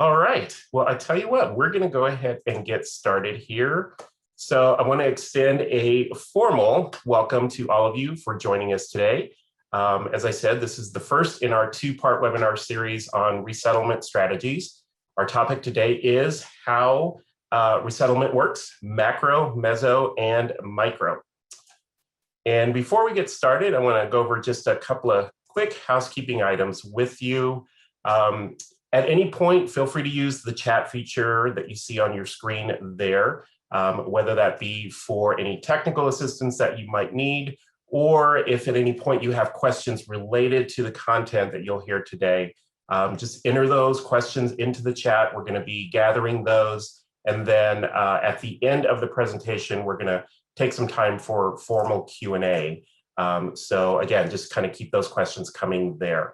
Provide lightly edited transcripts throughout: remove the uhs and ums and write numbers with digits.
All right. Well, I tell you what, we're going to go ahead and get started here. So I want to extend a formal welcome to all of you for joining us today. As I said, this is the first in our two-part webinar series on resettlement strategies. Our topic today is how resettlement works, macro, meso, and micro. And before we get started, I want to go over just a couple of quick housekeeping items with you. At any point, feel free to use the chat feature that you see on your screen there, whether that be for any technical assistance that you might need, or if at any point you have questions related to the content that you'll hear today, just enter those questions into the chat. We're going to be gathering those. And then at the end of the presentation, we're going to take some time for formal Q&A. So again, just kind of keep those questions coming there.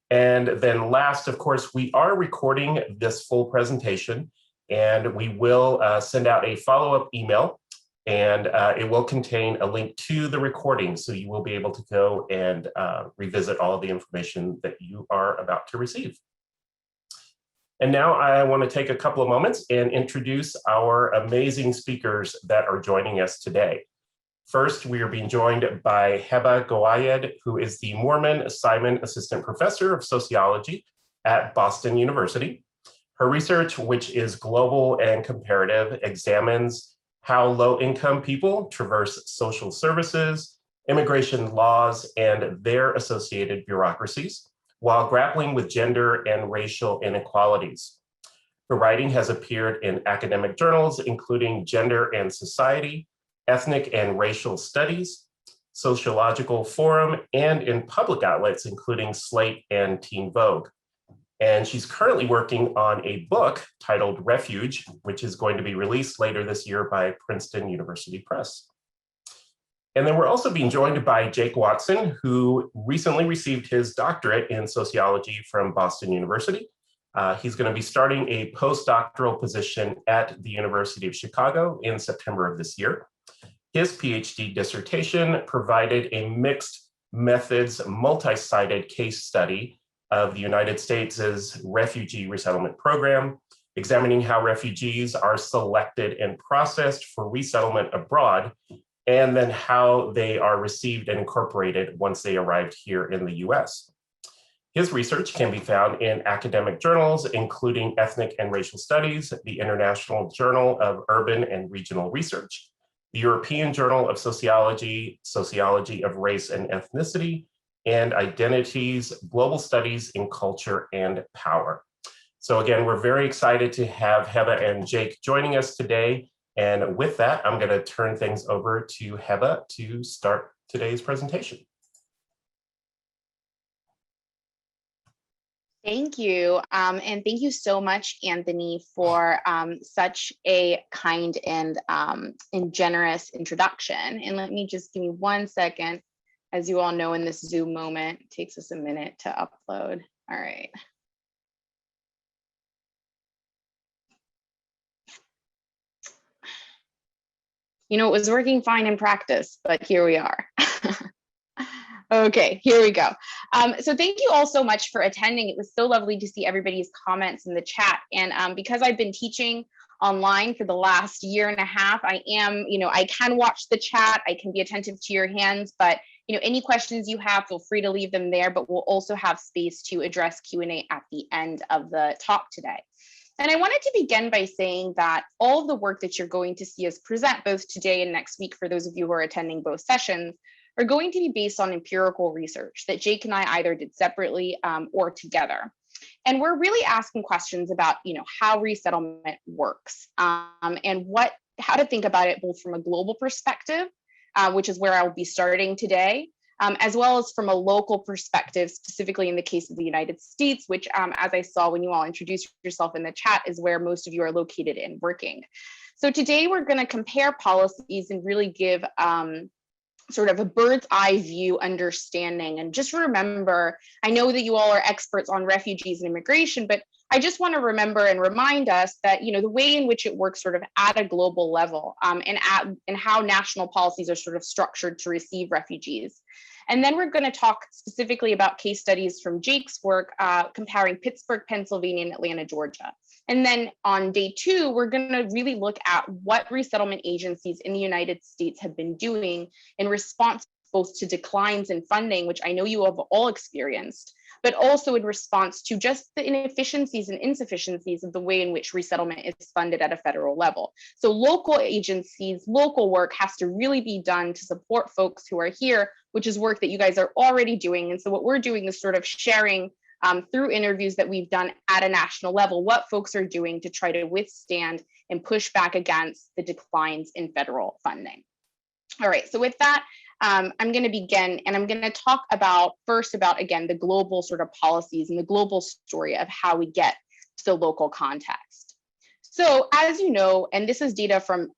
And then last, of course, we are recording this full presentation, and we will send out a follow-up email, and it will contain a link to the recording, so you will be able to go and revisit all of the information that you are about to receive. And now I want to take a couple of moments and introduce our amazing speakers that are joining us today. First, we are being joined by Heba Gowayed, who is the Moorman-Simon Assistant Professor of Sociology at Boston University. Her research, which is global and comparative, examines how low-income people traverse social services, immigration laws, and their associated bureaucracies, while grappling with gender and racial inequalities. Her writing has appeared in academic journals, including Gender and Society, Ethnic and Racial Studies, Sociological Forum, and in public outlets, including Slate and Teen Vogue. And she's currently working on a book titled Refugee, which is going to be released later this year by Princeton University Press. And then we're also being joined by Jake Watson, who recently received his doctorate in sociology from Boston University. He's going to be starting a postdoctoral position at the University of Chicago in September of this year. His Ph.D. dissertation provided a mixed methods, multi-sided case study of the United States' refugee resettlement program, examining how refugees are selected and processed for resettlement abroad, and then how they are received and incorporated once they arrived here in the US. His research can be found in academic journals, including Ethnic and Racial Studies, the International Journal of Urban and Regional Research, the European Journal of Sociology, Sociology of Race and Ethnicity, and Identities, Global Studies in Culture and Power. So again, we're very excited to have Heba and Jake joining us today. And with that, I'm going to turn things over to Heba to start today's presentation. Thank you. And thank you so much, Anthony, for such a kind and generous introduction. And let me just give me 1 second. As you all know, in this Zoom moment, it takes us a minute to upload. All right. You know, it was working fine in practice, but here we are. Okay, here we go. So thank you all so much for attending. It was so lovely to see everybody's comments in the chat. And because I've been teaching online for the last year and a half, I can watch the chat, I can be attentive to your hands, but any questions you have, feel free to leave them there, but we'll also have space to address Q&A at the end of the talk today. And I wanted to begin by saying that all of the work that you're going to see us present both today and next week, for those of you who are attending both sessions, are going to be based on empirical research that Jake and I either did separately or together. And we're really asking questions about, how resettlement works and how to think about it both from a global perspective, which is where I'll be starting today, as well as from a local perspective, specifically in the case of the United States, which, as I saw when you all introduced yourself in the chat, is where most of you are located and working. So today we're going to compare policies and really give sort of a bird's eye view understanding. And just remember, I know that you all are experts on refugees and immigration, but I just want to remember and remind us that, the way in which it works sort of at a global level and how national policies are sort of structured to receive refugees. And then we're going to talk specifically about case studies from Jake's work comparing Pittsburgh, Pennsylvania, and Atlanta, Georgia. And then on day 2, we're going to really look at what resettlement agencies in the United States have been doing in response both to declines in funding, which I know you have all experienced, but also in response to just the inefficiencies and insufficiencies of the way in which resettlement is funded at a federal level. So local agencies, local work has to really be done to support folks who are here, which is work that you guys are already doing. And so what we're doing is sort of sharing through interviews that we've done at a national level, what folks are doing to try to withstand and push back against the declines in federal funding. All right, so with that, I'm going to begin, and I'm going to talk about again, the global sort of policies and the global story of how we get to the local context. So as you know, and this is data from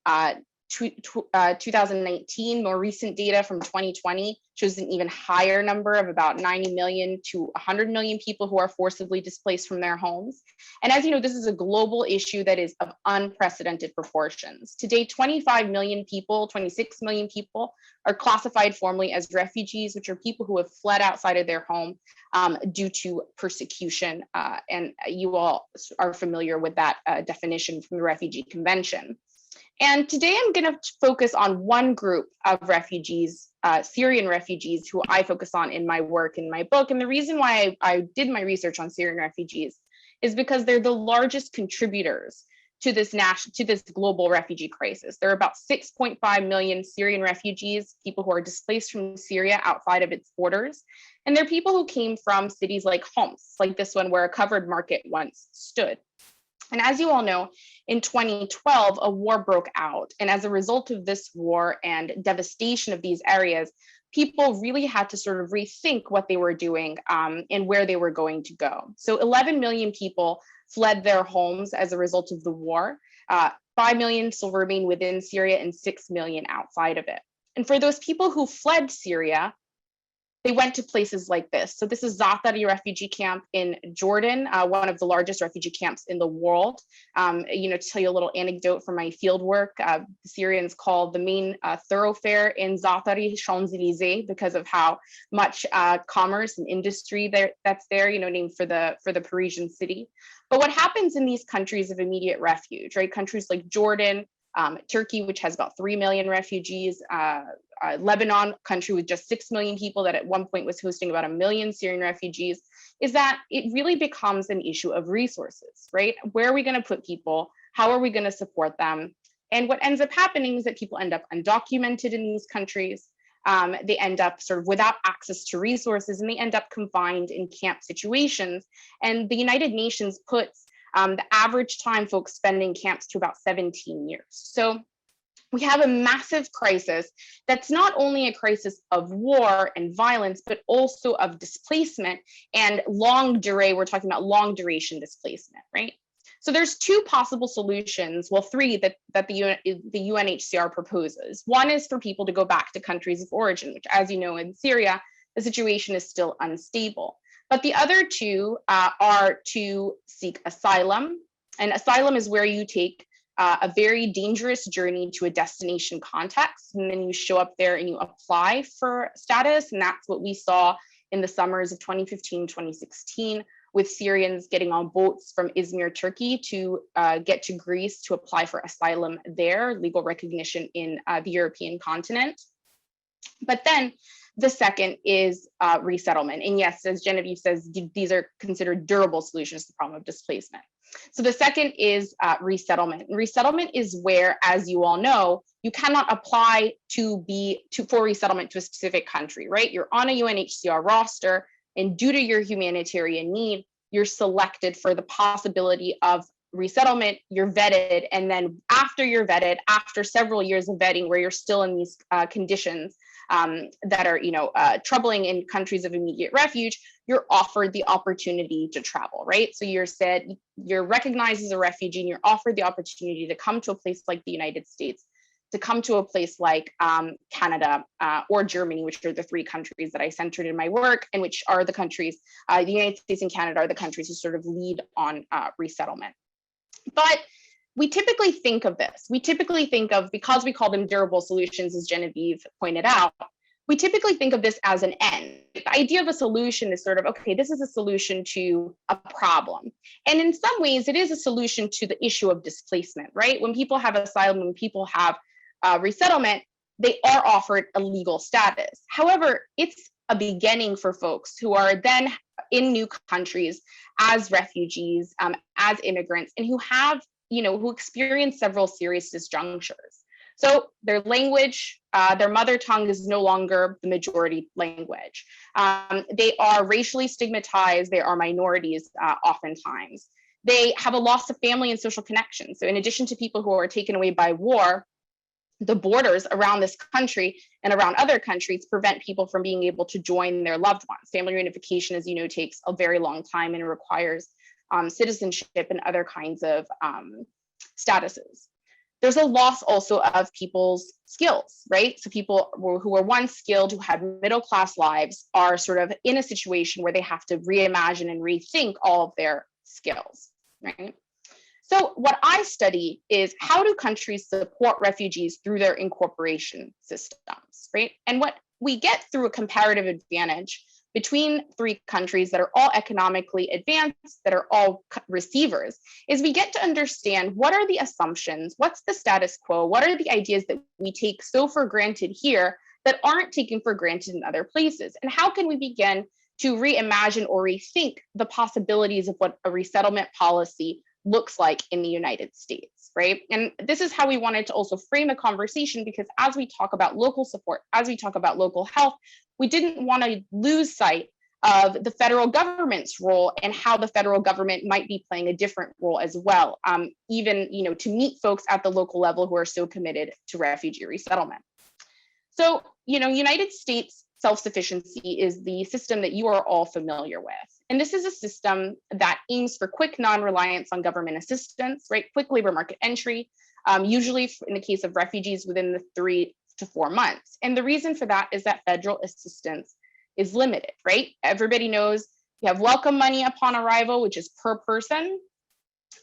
2019, more recent data from 2020 shows an even higher number of about 90 million to 100 million people who are forcibly displaced from their homes. And as you know, this is a global issue that is of unprecedented proportions. Today, 25 million people, 26 million people are classified formally as refugees, which are people who have fled outside of their home due to persecution. And you all are familiar with that definition from the Refugee Convention. And today I'm going to focus on one group of refugees, Syrian refugees, who I focus on in my work, in my book. And the reason why I did my research on Syrian refugees is because they're the largest contributors to this global refugee crisis. There are about 6.5 million Syrian refugees, people who are displaced from Syria outside of its borders. And they're people who came from cities like Homs, like this one, where a covered market once stood. And as you all know, in 2012, a war broke out. And as a result of this war and devastation of these areas, people really had to sort of rethink what they were doing and where they were going to go. So 11 million people fled their homes as a result of the war. 5 million still remain within Syria and 6 million outside of it. And for those people who fled Syria, they went to places like this. So this is Zaatari refugee camp in Jordan, one of the largest refugee camps in the world. To tell you a little anecdote from my field work, the Syrians call the main thoroughfare in Zaatari Champs-Élysées because of how much commerce and industry that's there, named for the Parisian city. But what happens in these countries of immediate refuge, right? Countries like Jordan, Turkey, which has about 3 million refugees, Lebanon, country with just 6 million people that at one point was hosting about 1 million Syrian refugees, is that it really becomes an issue of resources, right? Where are we going to put people? How are we going to support them? And what ends up happening is that people end up undocumented in these countries. They end up sort of without access to resources, and they end up confined in camp situations. And the United Nations puts the average time folks spend in camps to about 17 years. So we have a massive crisis that's not only a crisis of war and violence, but also of displacement and we're talking about long duration displacement, right? So there's 2 possible solutions, well, 3 that the UNHCR proposes. One is for people to go back to countries of origin, which, as you know, in Syria, the situation is still unstable. But the other 2 are to seek asylum. And asylum is where you take a very dangerous journey to a destination context, and then you show up there and you apply for status. And that's what we saw in the summers of 2015, 2016, with Syrians getting on boats from Izmir, Turkey to get to Greece to apply for asylum there, legal recognition in the European continent. But then the second is resettlement. And yes, as Genevieve says, these are considered durable solutions to the problem of displacement. So the second is resettlement. And resettlement is where, as you all know, you cannot apply for resettlement to a specific country, right? You're on a UNHCR roster, and due to your humanitarian need, you're selected for the possibility of resettlement. You're vetted, and then after you're vetted, after several years of vetting where you're still in these conditions that are troubling in countries of immediate refuge, you're offered the opportunity to travel, right? So you're recognized as a refugee, and you're offered the opportunity to come to a place like the United States, to come to a place like Canada or Germany, which are the 3 countries that I centered in my work, and which are the countries, the United States and Canada are the countries who sort of lead on resettlement. But we typically think of this. We typically think of, because we call them durable solutions, as Genevieve pointed out, we typically think of this as an end. The idea of a solution is sort of, okay, this is a solution to a problem. And in some ways, it is a solution to the issue of displacement, right? When people have asylum, when people have resettlement, they are offered a legal status. However, it's a beginning for folks who are then in new countries as refugees, as immigrants, and who have, who experience several serious disjunctures. So their language, their mother tongue is no longer the majority language. They are racially stigmatized. They are minorities oftentimes. They have a loss of family and social connections. So in addition to people who are taken away by war, the borders around this country and around other countries prevent people from being able to join their loved ones. Family reunification, as you know, takes a very long time and requires citizenship and other kinds of statuses. There's a loss also of people's skills, right? So people who were once skilled, who had middle-class lives, are sort of in a situation where they have to reimagine and rethink all of their skills, right? So what I study is, how do countries support refugees through their incorporation systems, right? And what we get through a comparative advantage between three countries that are all economically advanced, that are all receivers, is we get to understand what are the assumptions, what's the status quo, what are the ideas that we take so for granted here that aren't taken for granted in other places, and how can we begin to reimagine or rethink the possibilities of what a resettlement policy looks like in the United States, right? And this is how we wanted to also frame a conversation, because as we talk about local support, as we talk about local health, we didn't want to lose sight of the federal government's role and how the federal government might be playing a different role as well, even to meet folks at the local level who are so committed to refugee resettlement. So, United States self-sufficiency is the system that you are all familiar with. And this is a system that aims for quick non-reliance on government assistance, right? Quick labor market entry, usually in the case of refugees within the 3 to 4 months. And the reason for that is that federal assistance is limited, right? Everybody knows you have welcome money upon arrival, which is per person,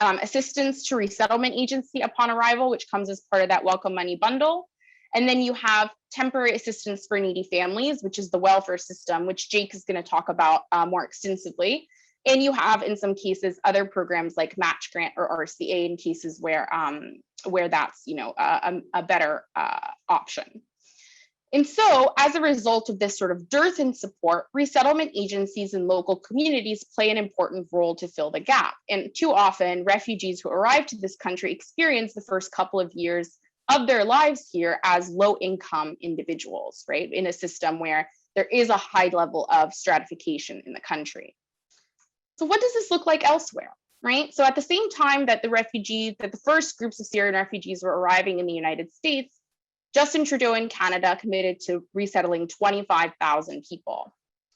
assistance to resettlement agency upon arrival, which comes as part of that welcome money bundle. And then you have temporary assistance for needy families, which is the welfare system, which Jake is going to talk about more extensively. And you have, in some cases, other programs like match grant or RCA in cases where that's a better option. And so, as a result of this sort of dearth in support, resettlement agencies and local communities play an important role to fill the gap. And too often, refugees who arrive to this country experience the first couple of years of their lives here as low-income individuals, right? In a system where there is a high level of stratification in the country. So what does this look like elsewhere, right? So at the same time that the first groups of Syrian refugees were arriving in the United States, Justin Trudeau in Canada committed to resettling 25,000 people.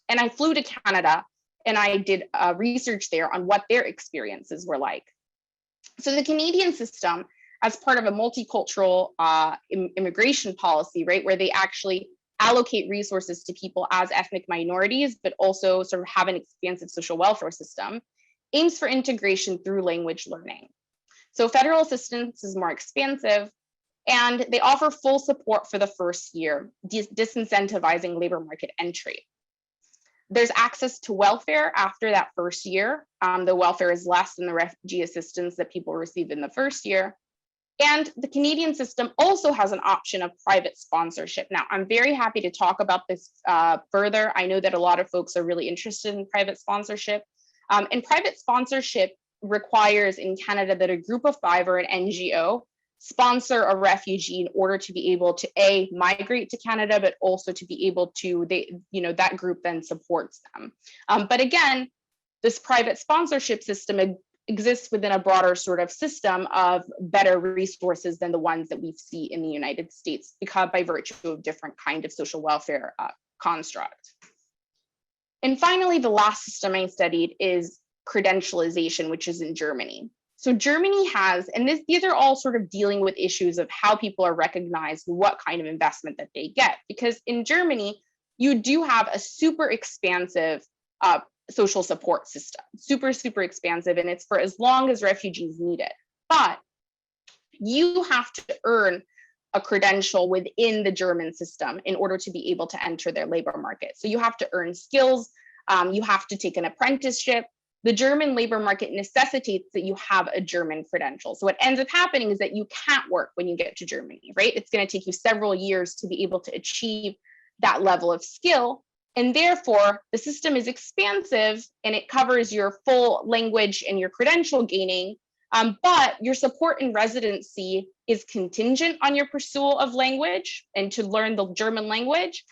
And I flew to Canada and I did research there on what their experiences were like. So the Canadian system, as part of a multicultural immigration policy, right, where they actually allocate resources to people as ethnic minorities, but also sort of have an expansive social welfare system, aims for integration through language learning. So federal assistance is more expansive, and they offer full support for the first year, disincentivizing labor market entry. There's access to welfare after that first year. The welfare is less than the refugee assistance that people receive in the first year. And the Canadian system also has an option of private sponsorship. Now, I'm very happy to talk about this further. I know that a lot of folks are really interested in private sponsorship. And private sponsorship requires in Canada that a group of 5 or an NGO sponsor a refugee in order to be able to migrate to Canada, but also to be able to, that group then supports them. But again, this private sponsorship system exists within a broader sort of system of better resources than the ones that we see in the United States, because by virtue of different kind of social welfare construct. And finally, the last system I studied is credentialization, which is in Germany. So Germany has, and these are all sort of dealing with issues of how people are recognized, what kind of investment that they get. Because in Germany, you do have a super expansive social support system, super, super expansive, and it's for as long as refugees need it. But you have to earn a credential within the German system in order to be able to enter their labor market. So you have to earn skills, you have to take an apprenticeship. The German labor market necessitates that you have a German credential. So what ends up happening is that you can't work when you get to Germany, right? It's going to take you several years to be able to achieve that level of skill. And therefore, the system is expansive and it covers your full language and your credential gaining, but your support in residency is contingent on your pursuit of language and to learn the German language.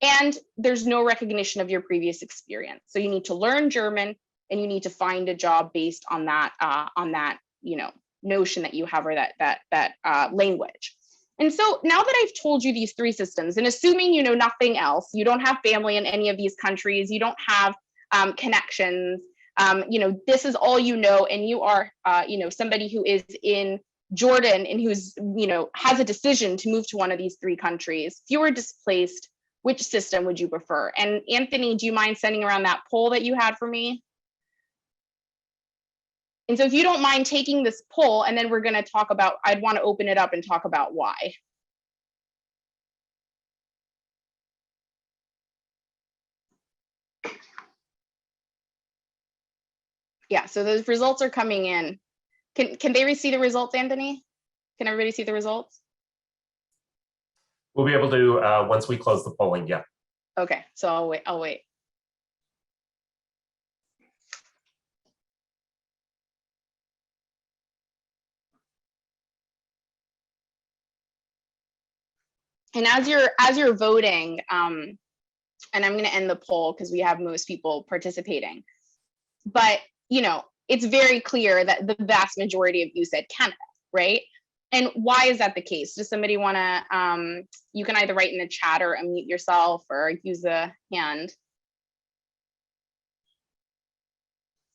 And there's no recognition of your previous experience. So you need to learn German and you need to find a job based on that, notion that you have, or that language. And so now that I've told you these three systems, and assuming you know nothing else, you don't have family in any of these countries, you don't have connections, this is all you know, and you are, somebody who is in Jordan and who's, has a decision to move to one of these three countries. If you were displaced, which system would you prefer? And Anthony, do you mind sending around that poll that you had for me? And so if you don't mind taking this poll, and then we're going to talk about, I'd want to open it up and talk about why. Yeah, so those results are coming in. Can they see the results, Anthony? Can everybody see the results? We'll be able to once we close the polling, yeah. Okay, so I'll wait. And as you're voting, and I'm going to end the poll because we have most people participating, but it's very clear that the vast majority of you said Canada, right? And why is that the case? Does somebody want to? You can either write in the chat or unmute yourself or use the hand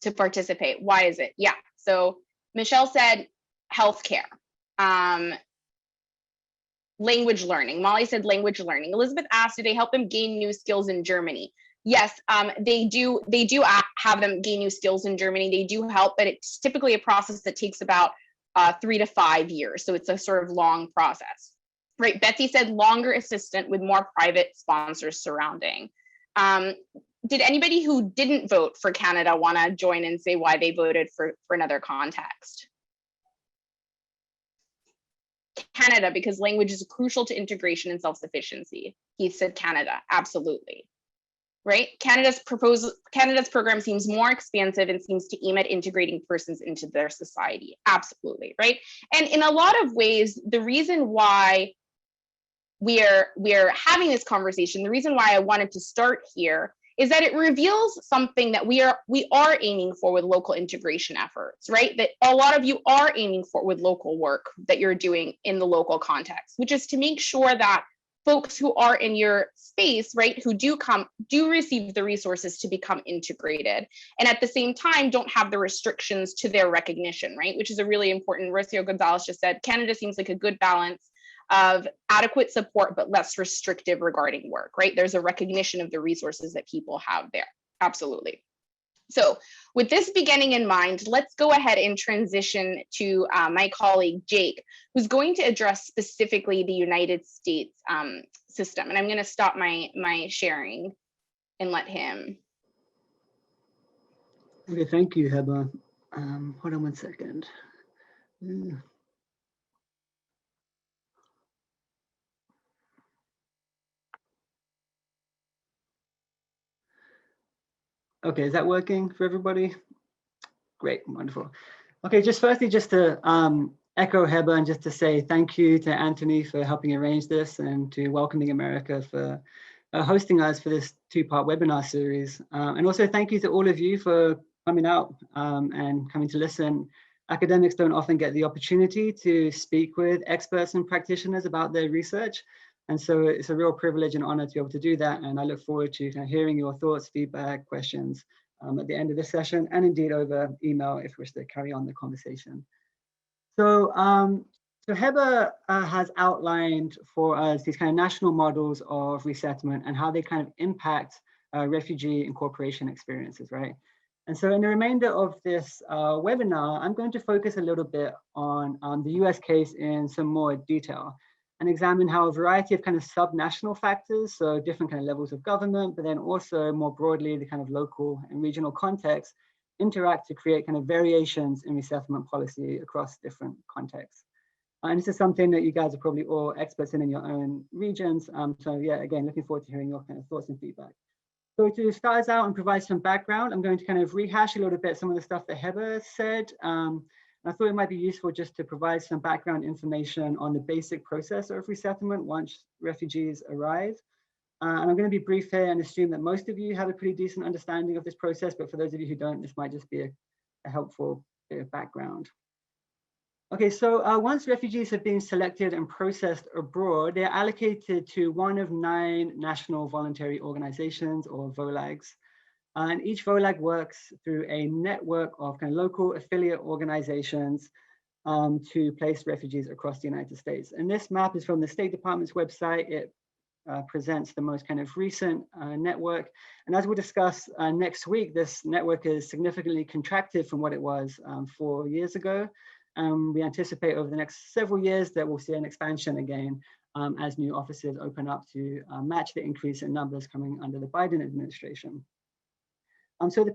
to participate. Why is it? Yeah. So Michelle said healthcare. Language learning. Molly said language learning. Elizabeth asked, do they help them gain new skills in Germany? Yes, they do. They do have them gain new skills in Germany. They do help, but it's typically a process that takes about 3 to 5 years. So it's a sort of long process, right? Betsy said longer assistant with more private sponsors surrounding. Did anybody who didn't vote for Canada want to join and say why they voted for another context? Canada, because language is crucial to integration and self-sufficiency. He said Canada, absolutely. Right? Canada's program seems more expansive and seems to aim at integrating persons into their society. Absolutely, right? And in a lot of ways, the reason why we're having this conversation, the reason why I wanted to start here is that it reveals something that we are aiming for with local integration efforts, right? That a lot of you are aiming for with local work that you're doing in the local context, which is to make sure that folks who are in your space, right, who do receive the resources to become integrated, and at the same time don't have the restrictions to their recognition, right, which is a really important. Rocio Gonzalez just said Canada seems like a good balance of adequate support but less restrictive regarding work, right? There's a recognition of the resources that people have there. Absolutely. So with this beginning in mind, let's go ahead and transition to my colleague, Jake, who's going to address specifically the United States system. And I'm going to stop my sharing and let him. Okay, thank you, Heba. Hold on one second. Okay, is that working for everybody? Great, wonderful. Okay, just firstly, just to echo Heba and just to say thank you to Anthony for helping arrange this and to Welcoming America for hosting us for this two-part webinar series. And also thank you to all of you for coming out and coming to listen. Academics don't often get the opportunity to speak with experts and practitioners about their research. And so it's a real privilege and honor to be able to do that. And I look forward to kind of hearing your thoughts, feedback, questions at the end of this session, and indeed over email if you wish to carry on the conversation. So, so Heba has outlined for us these kind of national models of resettlement and how they kind of impact refugee incorporation experiences, right? And so in the remainder of this webinar, I'm going to focus a little bit on the US case in some more detail. and examine how a variety of kind of subnational factors, so different kind of levels of government, but then also more broadly, the kind of local and regional context interact to create kind of variations in resettlement policy across different contexts. And this is something that you guys are probably all experts in your own regions. So yeah, again, looking forward to hearing your kind of thoughts and feedback. So to start us out and provide some background, I'm going to kind of rehash a little bit some of the stuff that Heba said. I thought it might be useful just to provide some background information on the basic process of resettlement once refugees arrive. And I'm going to be brief here and assume that most of you have a pretty decent understanding of this process, but for those of you who don't, this might just be a helpful bit of background. Okay, so once refugees have been selected and processed abroad, they're allocated to one of 9 national voluntary organizations, or VOLAGs. And each VOLAG works through a network of kind of local affiliate organizations to place refugees across the United States. And this map is from the State Department's website. It presents the most kind of recent network. And as we'll discuss next week, this network is significantly contracted from what it was 4 years ago. We anticipate over the next several years that we'll see an expansion again as new offices open up to match the increase in numbers coming under the Biden administration. So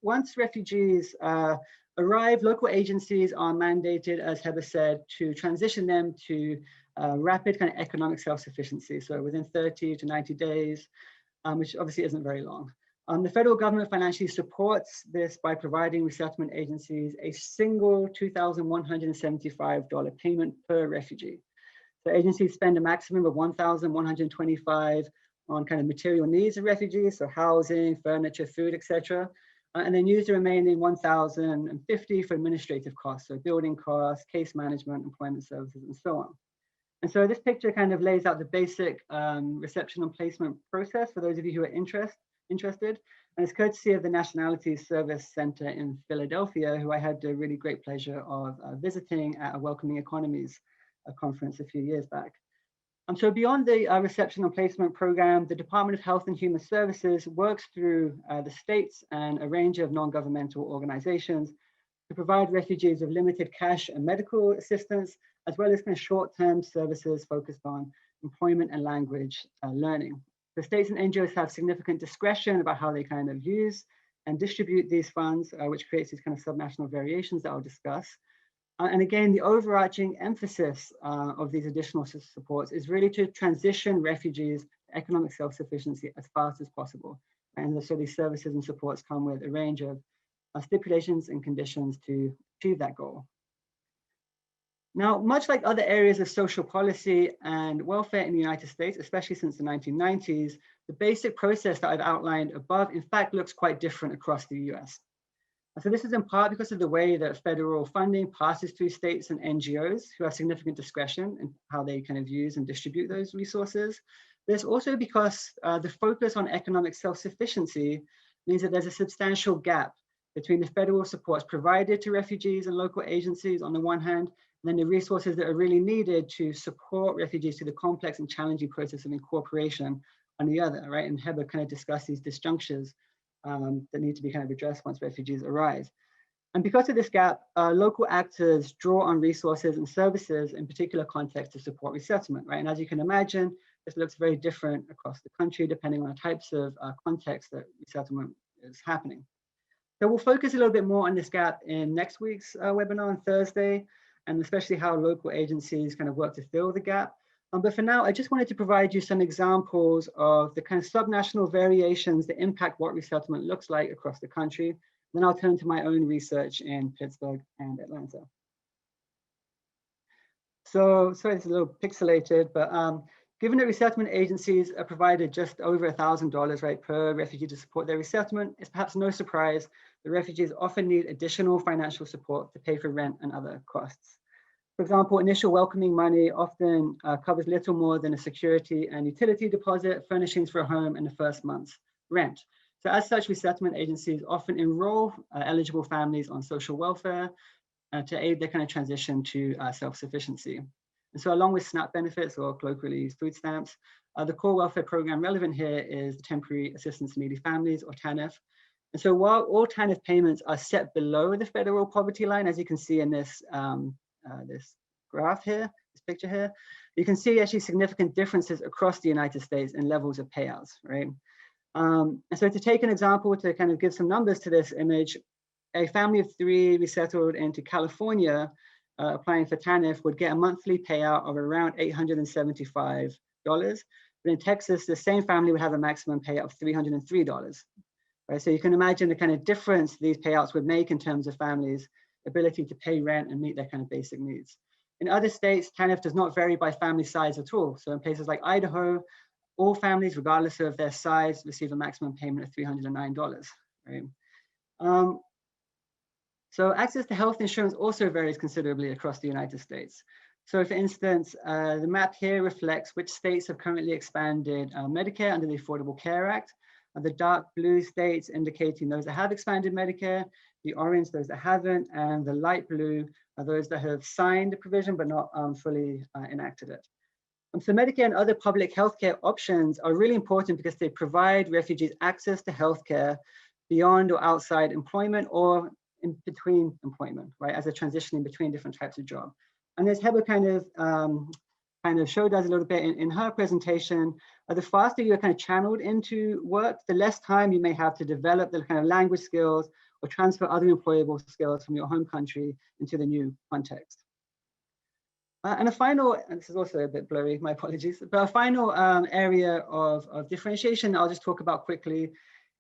once refugees arrive, local agencies are mandated, as Heba said, to transition them to rapid kind of economic self-sufficiency. So within 30 to 90 days, which obviously isn't very long. The federal government financially supports this by providing resettlement agencies a single $2,175 payment per refugee. So agencies spend a maximum of $1,125 on kind of material needs of refugees, so housing, furniture, food, etc. And then use the remaining $1,050 for administrative costs, so building costs, case management, employment services, and so on. And so this picture kind of lays out the basic reception and placement process for those of you who are interested. And it's courtesy of the Nationalities Service Center in Philadelphia, who I had the really great pleasure of visiting at a Welcoming Economies conference a few years back. So beyond the reception and placement program, the Department of Health and Human Services works through the states and a range of non-governmental organizations to provide refugees with limited cash and medical assistance, as well as kind of short-term services focused on employment and language learning. The states and NGOs have significant discretion about how they kind of use and distribute these funds, which creates these kind of subnational variations that I'll discuss. And again, the overarching emphasis of these additional supports is really to transition refugees to economic self-sufficiency as fast as possible. And so these services and supports come with a range of stipulations and conditions to achieve that goal. Now, much like other areas of social policy and welfare in the United States, especially since the 1990s, the basic process that I've outlined above, in fact, looks quite different across the US. So this is in part because of the way that federal funding passes through states and NGOs who have significant discretion in how they kind of use and distribute those resources. There's also because the focus on economic self-sufficiency means that there's a substantial gap between the federal supports provided to refugees and local agencies on the one hand, and then the resources that are really needed to support refugees through the complex and challenging process of incorporation on the other, right? And Heba kind of discussed these disjunctures that need to be kind of addressed once refugees arrive. And because of this gap, local actors draw on resources and services in particular contexts to support resettlement, right? And as you can imagine, this looks very different across the country depending on the types of contexts that resettlement is happening. So we'll focus a little bit more on this gap in next week's webinar on Thursday, and especially how local agencies kind of work to fill the gap. But for now, I just wanted to provide you some examples of the kind of subnational variations that impact what resettlement looks like across the country. Then I'll turn to my own research in Pittsburgh and Atlanta. So sorry, it's a little pixelated, but given that resettlement agencies are provided just over $1,000 right, per refugee to support their resettlement, it's perhaps no surprise that refugees often need additional financial support to pay for rent and other costs. For example, initial welcoming money often covers little more than a security and utility deposit, furnishings for a home, and the first month's rent. So as such, resettlement agencies often enroll eligible families on social welfare to aid their kind of transition to self-sufficiency. And so along with SNAP benefits, or colloquially food stamps, the core welfare program relevant here is the Temporary Assistance to Needy Families, or TANF. And so while all TANF payments are set below the federal poverty line, as you can see in this this graph here, this picture here, you can see actually significant differences across the United States in levels of payouts, right? And so to take an example to kind of give some numbers to this image, a family of 3 resettled into California applying for TANF would get a monthly payout of around $875. But in Texas, the same family would have a maximum payout of $303. Right? So you can imagine the kind of difference these payouts would make in terms of families' ability to pay rent and meet their kind of basic needs. In other states, TANF does not vary by family size at all. So in places like Idaho, all families, regardless of their size, receive a maximum payment of $309. Right? So access to health insurance also varies considerably across the United States. So for instance, the map here reflects which states have currently expanded Medicare under the Affordable Care Act. The dark blue states indicating those that have expanded Medicare, the orange those that haven't, and the light blue are those that have signed the provision but not fully enacted it. So Medicare and other public healthcare options are really important because they provide refugees access to healthcare beyond or outside employment or in between employment, right, as a transitioning between different types of job. And as Heba kind of showed us a little bit in her presentation, the faster you're kind of channeled into work, the less time you may have to develop the kind of language skills or transfer other employable skills from your home country into the new context. And a final, and this is also a bit blurry, my apologies, but a final area of differentiation I'll just talk about quickly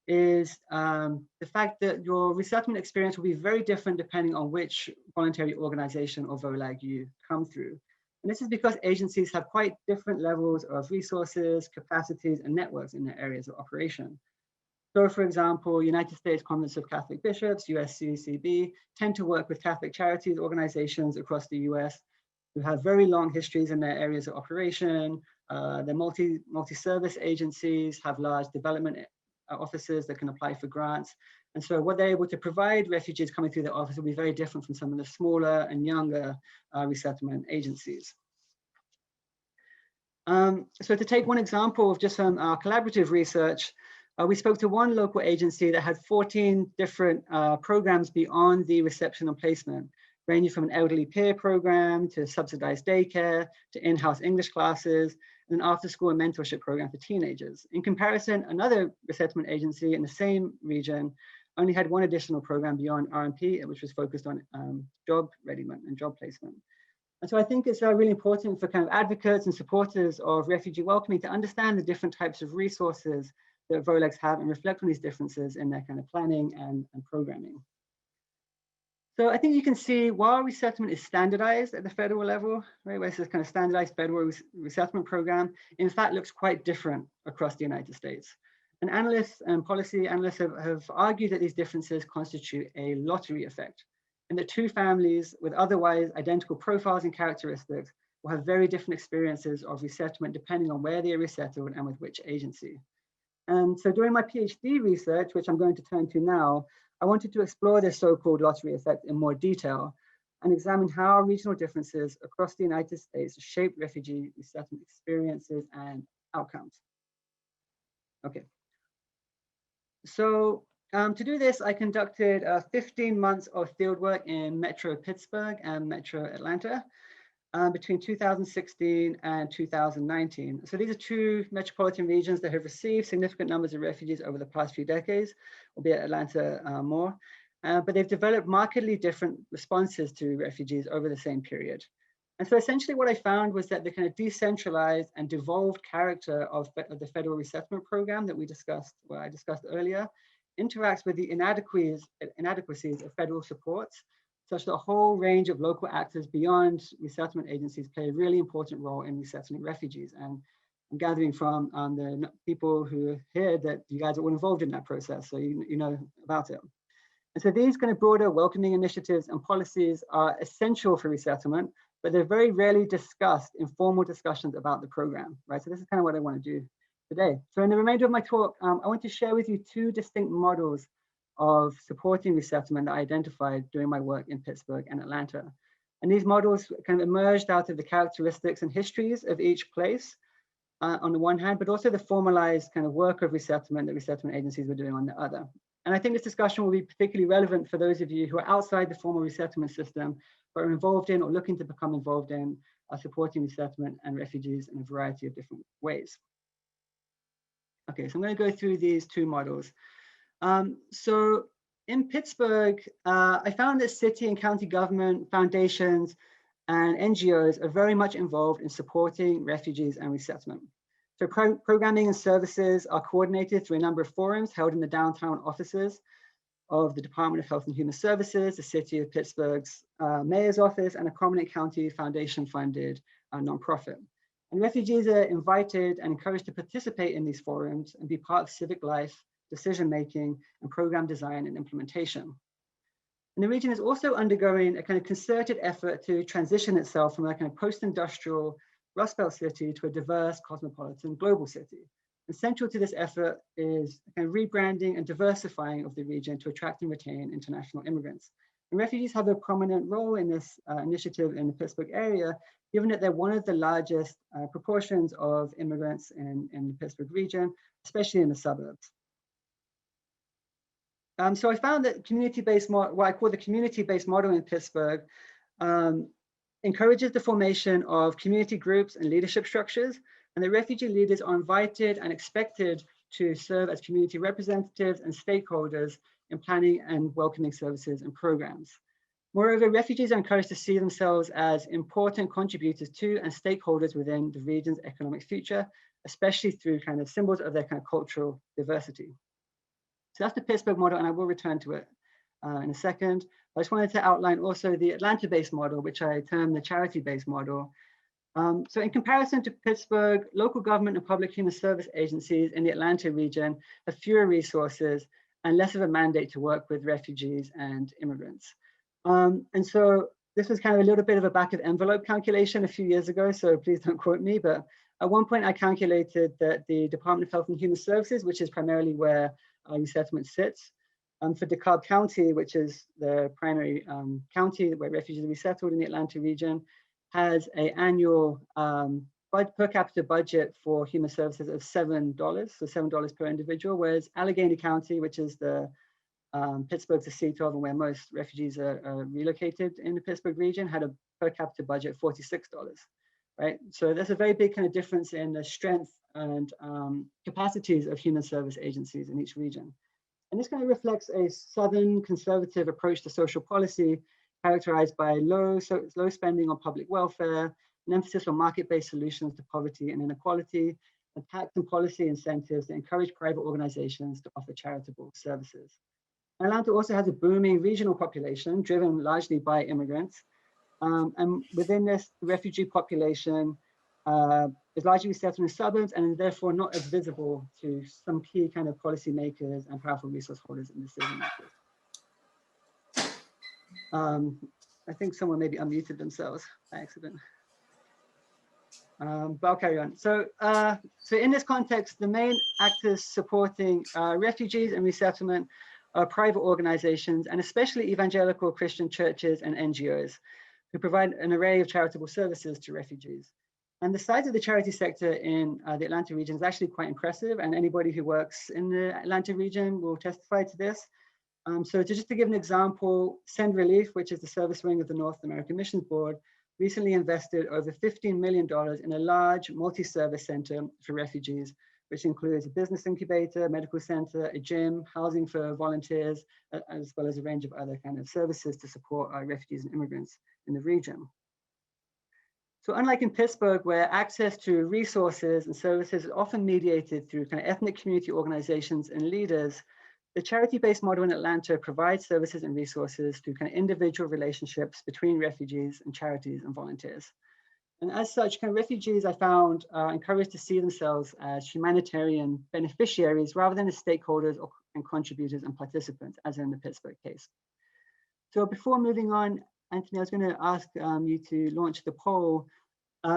is the fact that your resettlement experience will be very different depending on which voluntary organization or VOLAG you come through. And this is because agencies have quite different levels of resources, capacities, and networks in their areas of operation. So for example, United States Conference of Catholic Bishops, USCCB, tend to work with Catholic charities organizations across the US who have very long histories in their areas of operation. They're multi-service agencies, have large development offices that can apply for grants. And so what they're able to provide refugees coming through their office will be very different from some of the smaller and younger resettlement agencies. So to take one example of just some collaborative research, we spoke to one local agency that had 14 different programs beyond the reception and placement, ranging from an elderly peer program to subsidized daycare to in-house English classes and an after-school and mentorship program for teenagers. In comparison, another resettlement agency in the same region only had one additional program beyond R&P, which was focused on job readiness and job placement. And so I think it's really important for kind of advocates and supporters of refugee welcoming to understand the different types of resources that VOLAGs have and reflect on these differences in their kind of planning and programming. So I think you can see while resettlement is standardized at the federal level, right, where it's this kind of standardized federal resettlement program, in fact looks quite different across the United States. And analysts and policy analysts have argued that these differences constitute a lottery effect, and that 2 families with otherwise identical profiles and characteristics will have very different experiences of resettlement depending on where they are resettled and with which agency. And so during my PhD research, which I'm going to turn to now, I wanted to explore this so-called lottery effect in more detail and examine how regional differences across the United States shape refugee resettlement experiences and outcomes. Okay. So to do this, I conducted 15 months of fieldwork in Metro Pittsburgh and Metro Atlanta between 2016 and 2019. So these are 2 metropolitan regions that have received significant numbers of refugees over the past few decades, albeit Atlanta more, but they've developed markedly different responses to refugees over the same period. And so essentially what I found was that the kind of decentralized and devolved character of the federal resettlement program that I discussed earlier interacts with the inadequacies of federal supports, such that a whole range of local actors beyond resettlement agencies play a really important role in resettling refugees. And I'm gathering from the people who are here that you guys are all involved in that process, so you know about it. And so these kind of broader welcoming initiatives and policies are essential for resettlement, but they're very rarely discussed in formal discussions about the program, right? So this is kind of what I want to do today. So in the remainder of my talk, I want to share with you 2 distinct models of supporting resettlement that I identified during my work in Pittsburgh and Atlanta. And these models kind of emerged out of the characteristics and histories of each place on the one hand, but also the formalized kind of work of resettlement that resettlement agencies were doing on the other. And I think this discussion will be particularly relevant for those of you who are outside the formal resettlement system, but are involved in or looking to become involved in are supporting resettlement and refugees in a variety of different ways. Okay, so I'm going to go through these two models. So in Pittsburgh, I found that city and county government, foundations, and NGOs are very much involved in supporting refugees and resettlement. So programming and services are coordinated through a number of forums held in the downtown offices of the Department of Health and Human Services, the City of Pittsburgh's Mayor's Office, and a prominent county foundation-funded nonprofit. And refugees are invited and encouraged to participate in these forums and be part of civic life, decision-making, and program design and implementation. And the region is also undergoing a kind of concerted effort to transition itself from a kind of post-industrial Rust Belt city to a diverse, cosmopolitan, global city. And central to this effort is kind of rebranding and diversifying of the region to attract and retain international immigrants. And refugees have a prominent role in this initiative in the Pittsburgh area, given that they're one of the largest proportions of immigrants in the Pittsburgh region, especially in the suburbs. So I found that community-based, what I call the community-based model in Pittsburgh, encourages the formation of community groups and leadership structures, and the refugee leaders are invited and expected to serve as community representatives and stakeholders in planning and welcoming services and programs. Moreover, refugees are encouraged to see themselves as important contributors to and stakeholders within the region's economic future, especially through kind of symbols of their kind of cultural diversity. So that's the Pittsburgh model, and I will return to it in a second. I just wanted to outline also the Atlanta-based model, which I term the charity-based model. So in comparison to Pittsburgh, local government and public human service agencies in the Atlanta region have fewer resources and less of a mandate to work with refugees and immigrants. And so this was kind of a little bit of a back of envelope calculation a few years ago, so please don't quote me, but at one point I calculated that the Department of Health and Human Services, which is primarily where resettlement sits, for DeKalb County, which is the primary county where refugees are resettled in the Atlanta region, has an annual per capita budget for human services of $7, so $7 per individual, whereas Allegheny County, which is the Pittsburgh's the seat of and where most refugees are relocated in the Pittsburgh region, had a per capita budget of $46, right? So there's a very big kind of difference in the strength and capacities of human service agencies in each region. And this kind of reflects a Southern conservative approach to social policy characterized by low spending on public welfare, an emphasis on market-based solutions to poverty and inequality, and tax and policy incentives that encourage private organizations to offer charitable services. Atlanta also has a booming regional population driven largely by immigrants. And within this, the refugee population is largely resettled in suburbs and therefore not as visible to some key kind of policymakers and powerful resource holders and decision makers. I think someone maybe unmuted themselves by accident. But I'll carry on. So, so in this context, the main actors supporting refugees and resettlement are private organizations and especially evangelical Christian churches and NGOs who provide an array of charitable services to refugees. And the size of the charity sector in the Atlanta region is actually quite impressive, and anybody who works in the Atlanta region will testify to this. So just to give an example, Send Relief, which is the service wing of the North American Missions Board, recently invested over $15 million in a large multi-service center for refugees, which includes a business incubator, medical center, a gym, housing for volunteers, as well as a range of other kind of services to support our refugees and immigrants in the region. So unlike in Pittsburgh, where access to resources and services is often mediated through kind of ethnic community organizations and leaders, the charity-based model in Atlanta provides services and resources through kind of individual relationships between refugees and charities and volunteers. And as such, kind of refugees I found are encouraged to see themselves as humanitarian beneficiaries rather than as stakeholders and contributors and participants, as in the Pittsburgh case. So before moving on, Anthony, I was going to ask you to launch the poll. So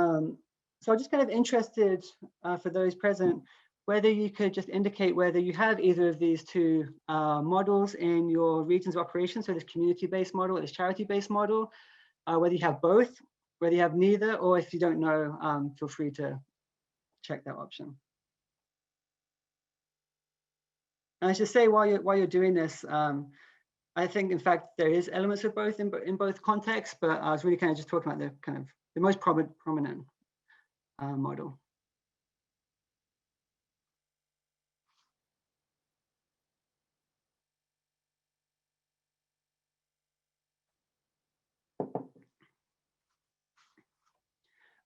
I'm just kind of interested for those present, whether you could just indicate whether you have either of these two models in your regions of operation, so this community-based model, this charity-based model, whether you have both, whether you have neither, or if you don't know, feel free to check that option. And I should say, while you're doing this, I think, in fact, there is elements of both in both contexts, but I was really kind of just talking about the kind of the most prominent model.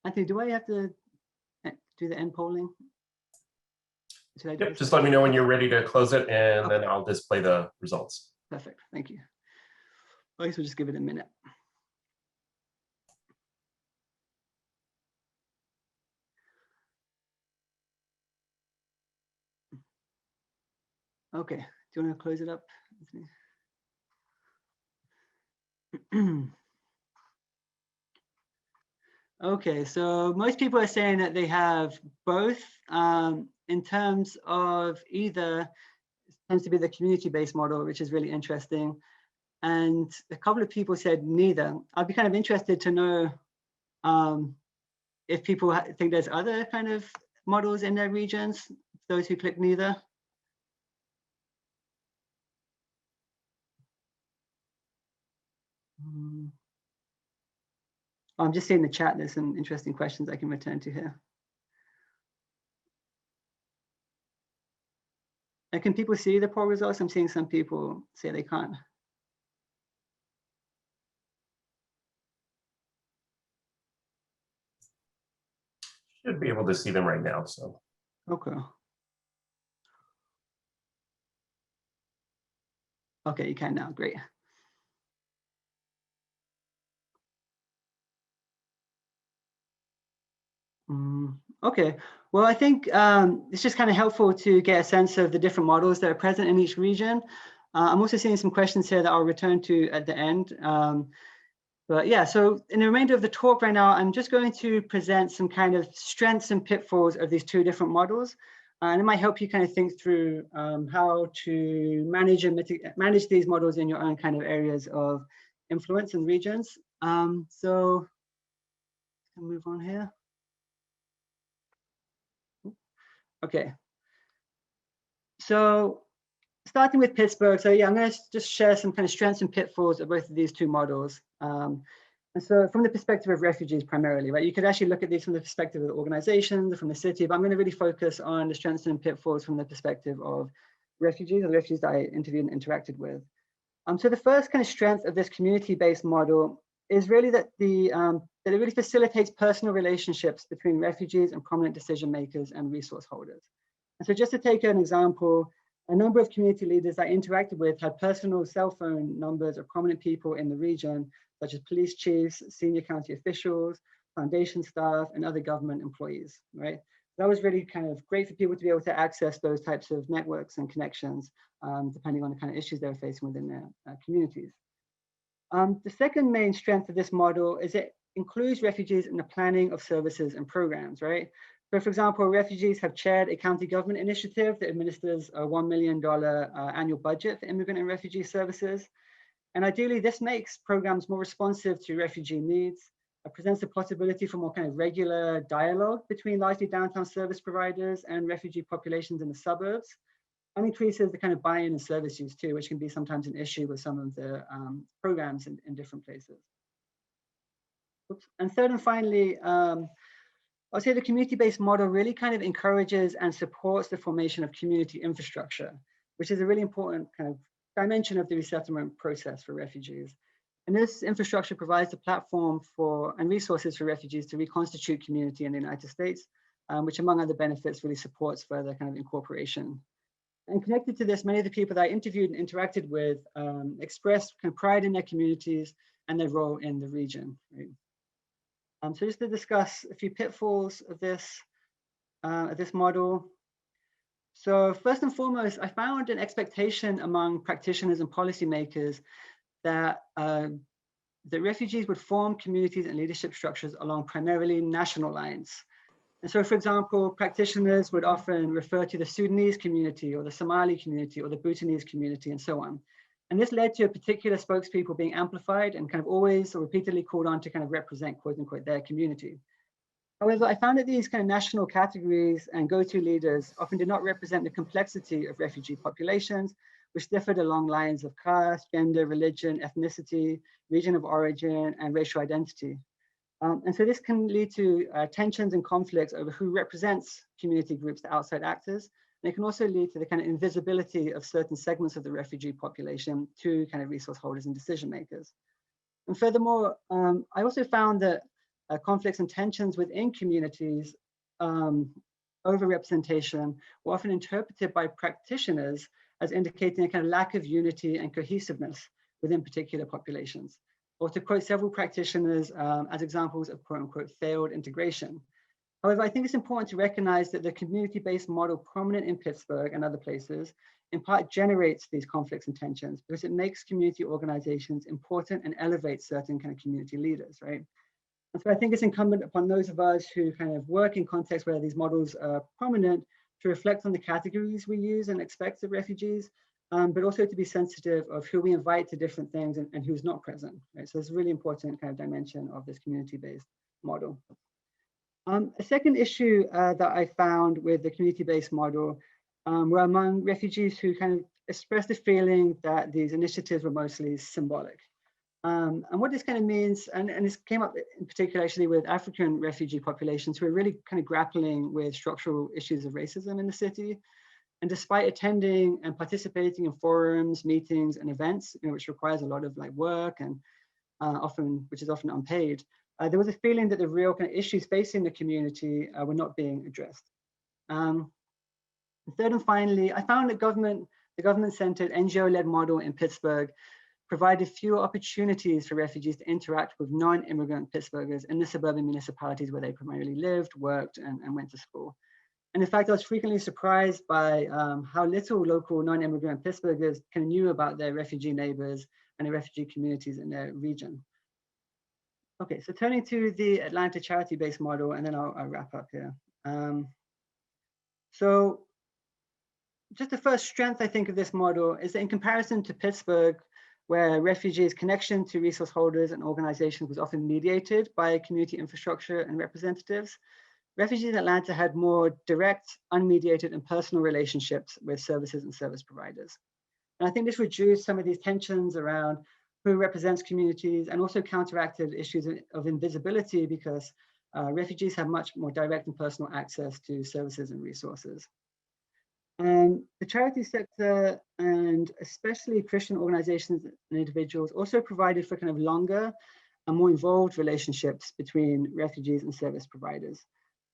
Anthony, do I have to do the end polling? Yep, just let me know when you're ready to close it, and then I'll display the results. Perfect, thank you. I guess we'll just give it a minute. Okay, do you want to close it up? Okay, so most people are saying that they have both in terms of either, it tends to be the community-based model, which is really interesting. And a couple of people said neither. I'd be kind of interested to know if people think there's other kind of models in their regions, those who click neither. I'm just seeing the chat, there's some interesting questions I can return to here. And can people see the poll results? I'm seeing some people say they can't. Should be able to see them right now, so. Okay. Okay, you can now, great. Okay, well, I think it's just kind of helpful to get a sense of the different models that are present in each region. I'm also seeing some questions here that I'll return to at the end. But yeah, so in the remainder of the talk right now, I'm just going to present some kind of strengths and pitfalls of these two different models. And it might help you kind of think through how to manage and manage these models in your own kind of areas of influence and regions. So I'll move on here. Okay. So starting with Pittsburgh, so yeah, I'm going to just share some kind of strengths and pitfalls of both of these two models. And so from the perspective of refugees primarily, right, you could actually look at these from the perspective of the organizations, from the city, but I'm going to really focus on the strengths and pitfalls from the perspective of refugees, or the refugees that I interviewed and interacted with. So the first kind of strength of this community-based model is really that that it really facilitates personal relationships between refugees and prominent decision makers and resource holders. And so just to take an example, a number of community leaders I interacted with had personal cell phone numbers of prominent people in the region, such as police chiefs, senior county officials, foundation staff, and other government employees, right? That was really kind of great for people to be able to access those types of networks and connections, depending on the kind of issues they're facing within their communities. The second main strength of this model is it includes refugees in the planning of services and programs, right? So for example, refugees have chaired a county government initiative that administers a $1 million annual budget for immigrant and refugee services. And ideally, this makes programs more responsive to refugee needs, presents the possibility for more kind of regular dialogue between largely downtown service providers and refugee populations in the suburbs, and increases the kind of buy-in and service use too, which can be sometimes an issue with some of the programs in different places. Oops. And third and finally, I'll say the community-based model really kind of encourages and supports the formation of community infrastructure, which is a really important kind of dimension of the resettlement process for refugees. And this infrastructure provides a platform for and resources for refugees to reconstitute community in the United States, which among other benefits really supports further kind of incorporation. And connected to this, many of the people that I interviewed and interacted with expressed kind of pride in their communities and their role in the region. Right? So just to discuss a few pitfalls of this model. So first and foremost, I found an expectation among practitioners and policymakers that the refugees would form communities and leadership structures along primarily national lines. And so, for example, practitioners would often refer to the Sudanese community or the Somali community or the Bhutanese community and so on. And this led to a particular spokespeople being amplified and kind of always or repeatedly called on to kind of represent, quote unquote, their community. However, I found that these kind of national categories and go-to leaders often did not represent the complexity of refugee populations, which differed along lines of caste, gender, religion, ethnicity, region of origin, and racial identity. And so this can lead to tensions and conflicts over who represents community groups to outside actors. And it can also lead to the kind of invisibility of certain segments of the refugee population to kind of resource holders and decision makers. And furthermore, I also found that conflicts and tensions within communities over representation were often interpreted by practitioners as indicating a kind of lack of unity and cohesiveness within particular populations, or to quote several practitioners as examples of quote unquote failed integration. However, I think it's important to recognize that the community-based model prominent in Pittsburgh and other places in part generates these conflicts and tensions because it makes community organizations important and elevates certain kind of community leaders, right? And so I think it's incumbent upon those of us who kind of work in contexts where these models are prominent to reflect on the categories we use and expect of refugees, but also to be sensitive of who we invite to different things and who's not present, right? So it's a really important kind of dimension of this community-based model. A second issue that I found with the community-based model were among refugees who kind of expressed the feeling that these initiatives were mostly symbolic. And what this kind of means, and this came up in particular actually with African refugee populations who are really kind of grappling with structural issues of racism in the city. And despite attending and participating in forums, meetings, and events, which requires a lot of like work and which is often unpaid, there was a feeling that the real kind of issues facing the community were not being addressed. Third and finally, I found that the government-centered NGO-led model in Pittsburgh provided fewer opportunities for refugees to interact with non-immigrant Pittsburghers in the suburban municipalities where they primarily lived, worked, and went to school. And in fact, I was frequently surprised by how little local non-immigrant Pittsburghers kind of knew about their refugee neighbors and the refugee communities in their region. Okay, so turning to the Atlanta charity-based model, and then I'll wrap up here. So just the first strength, I think, of this model is that in comparison to Pittsburgh, where refugees' connection to resource holders and organizations was often mediated by community infrastructure and representatives, refugees in Atlanta had more direct, unmediated, and personal relationships with services and service providers. And I think this reduced some of these tensions around who represents communities and also counteracted issues of invisibility because refugees have much more direct and personal access to services and resources. And the charity sector, and especially Christian organizations and individuals, also provided for kind of longer and more involved relationships between refugees and service providers.